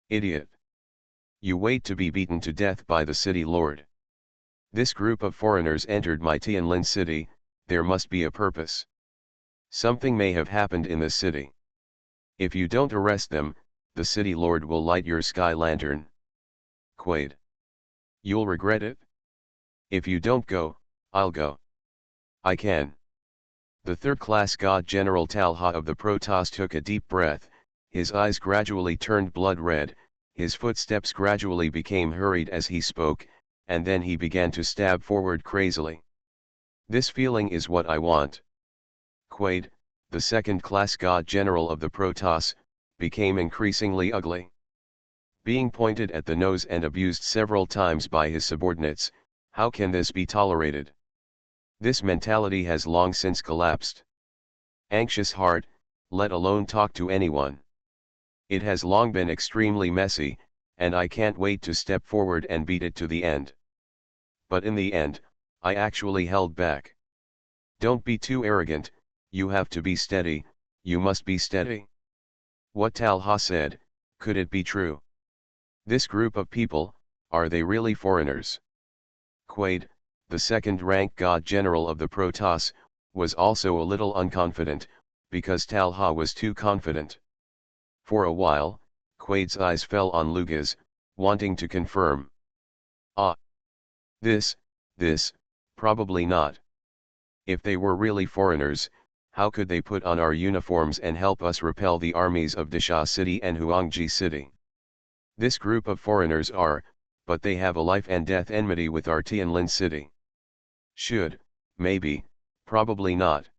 Idiot. You wait to be beaten to death by the city lord. This group of foreigners entered my Tianlin city, there must be a purpose. Something may have happened in the city. If you don't arrest them, the city lord will light your sky lantern. Quaid. You'll regret it. If you don't go, I'll go. I can. The third-class god General Talha of the Protoss took a deep breath, his eyes gradually turned blood red, his footsteps gradually became hurried as he spoke, and then he began to stab forward crazily. This feeling is what I want. Quaid, the second-class god general of the Protoss, became increasingly ugly. Being pointed at the nose and abused several times by his subordinates, how can this be tolerated? This mentality has long since collapsed. Anxious heart, let alone talk to anyone. It has long been extremely messy, and I can't wait to step forward and beat it to the end. But in the end, I actually held back. Don't be too arrogant, you have to be steady, you must be steady. What Talha said, could it be true? This group of people, are they really foreigners? Quaid, the second-rank god general of the Protoss, was also a little unconfident, because Talha was too confident. For a while, Quaid's eyes fell on Lugas, wanting to confirm. Ah! This, probably not. If they were really foreigners, how could they put on our uniforms and help us repel the armies of Disha City and Huangji City? This group of foreigners are, but they have a life and death enmity with our Tianlin City. Should, maybe, probably not.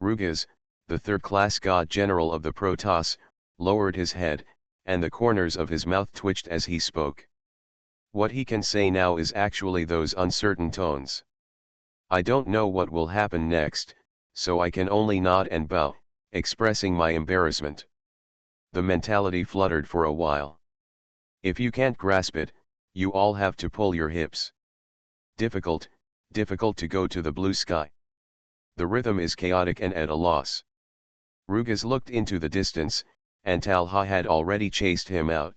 Rugas, the third-class god general of the Protoss, lowered his head, and the corners of his mouth twitched as he spoke. What he can say now is actually those uncertain tones. I don't know what will happen next, so I can only nod and bow, expressing my embarrassment. The mentality fluttered for a while. If you can't grasp it, you all have to pull your hips. Difficult to go to the blue sky. The rhythm is chaotic and at a loss. Rugas looked into the distance, and Talha had already chased him out.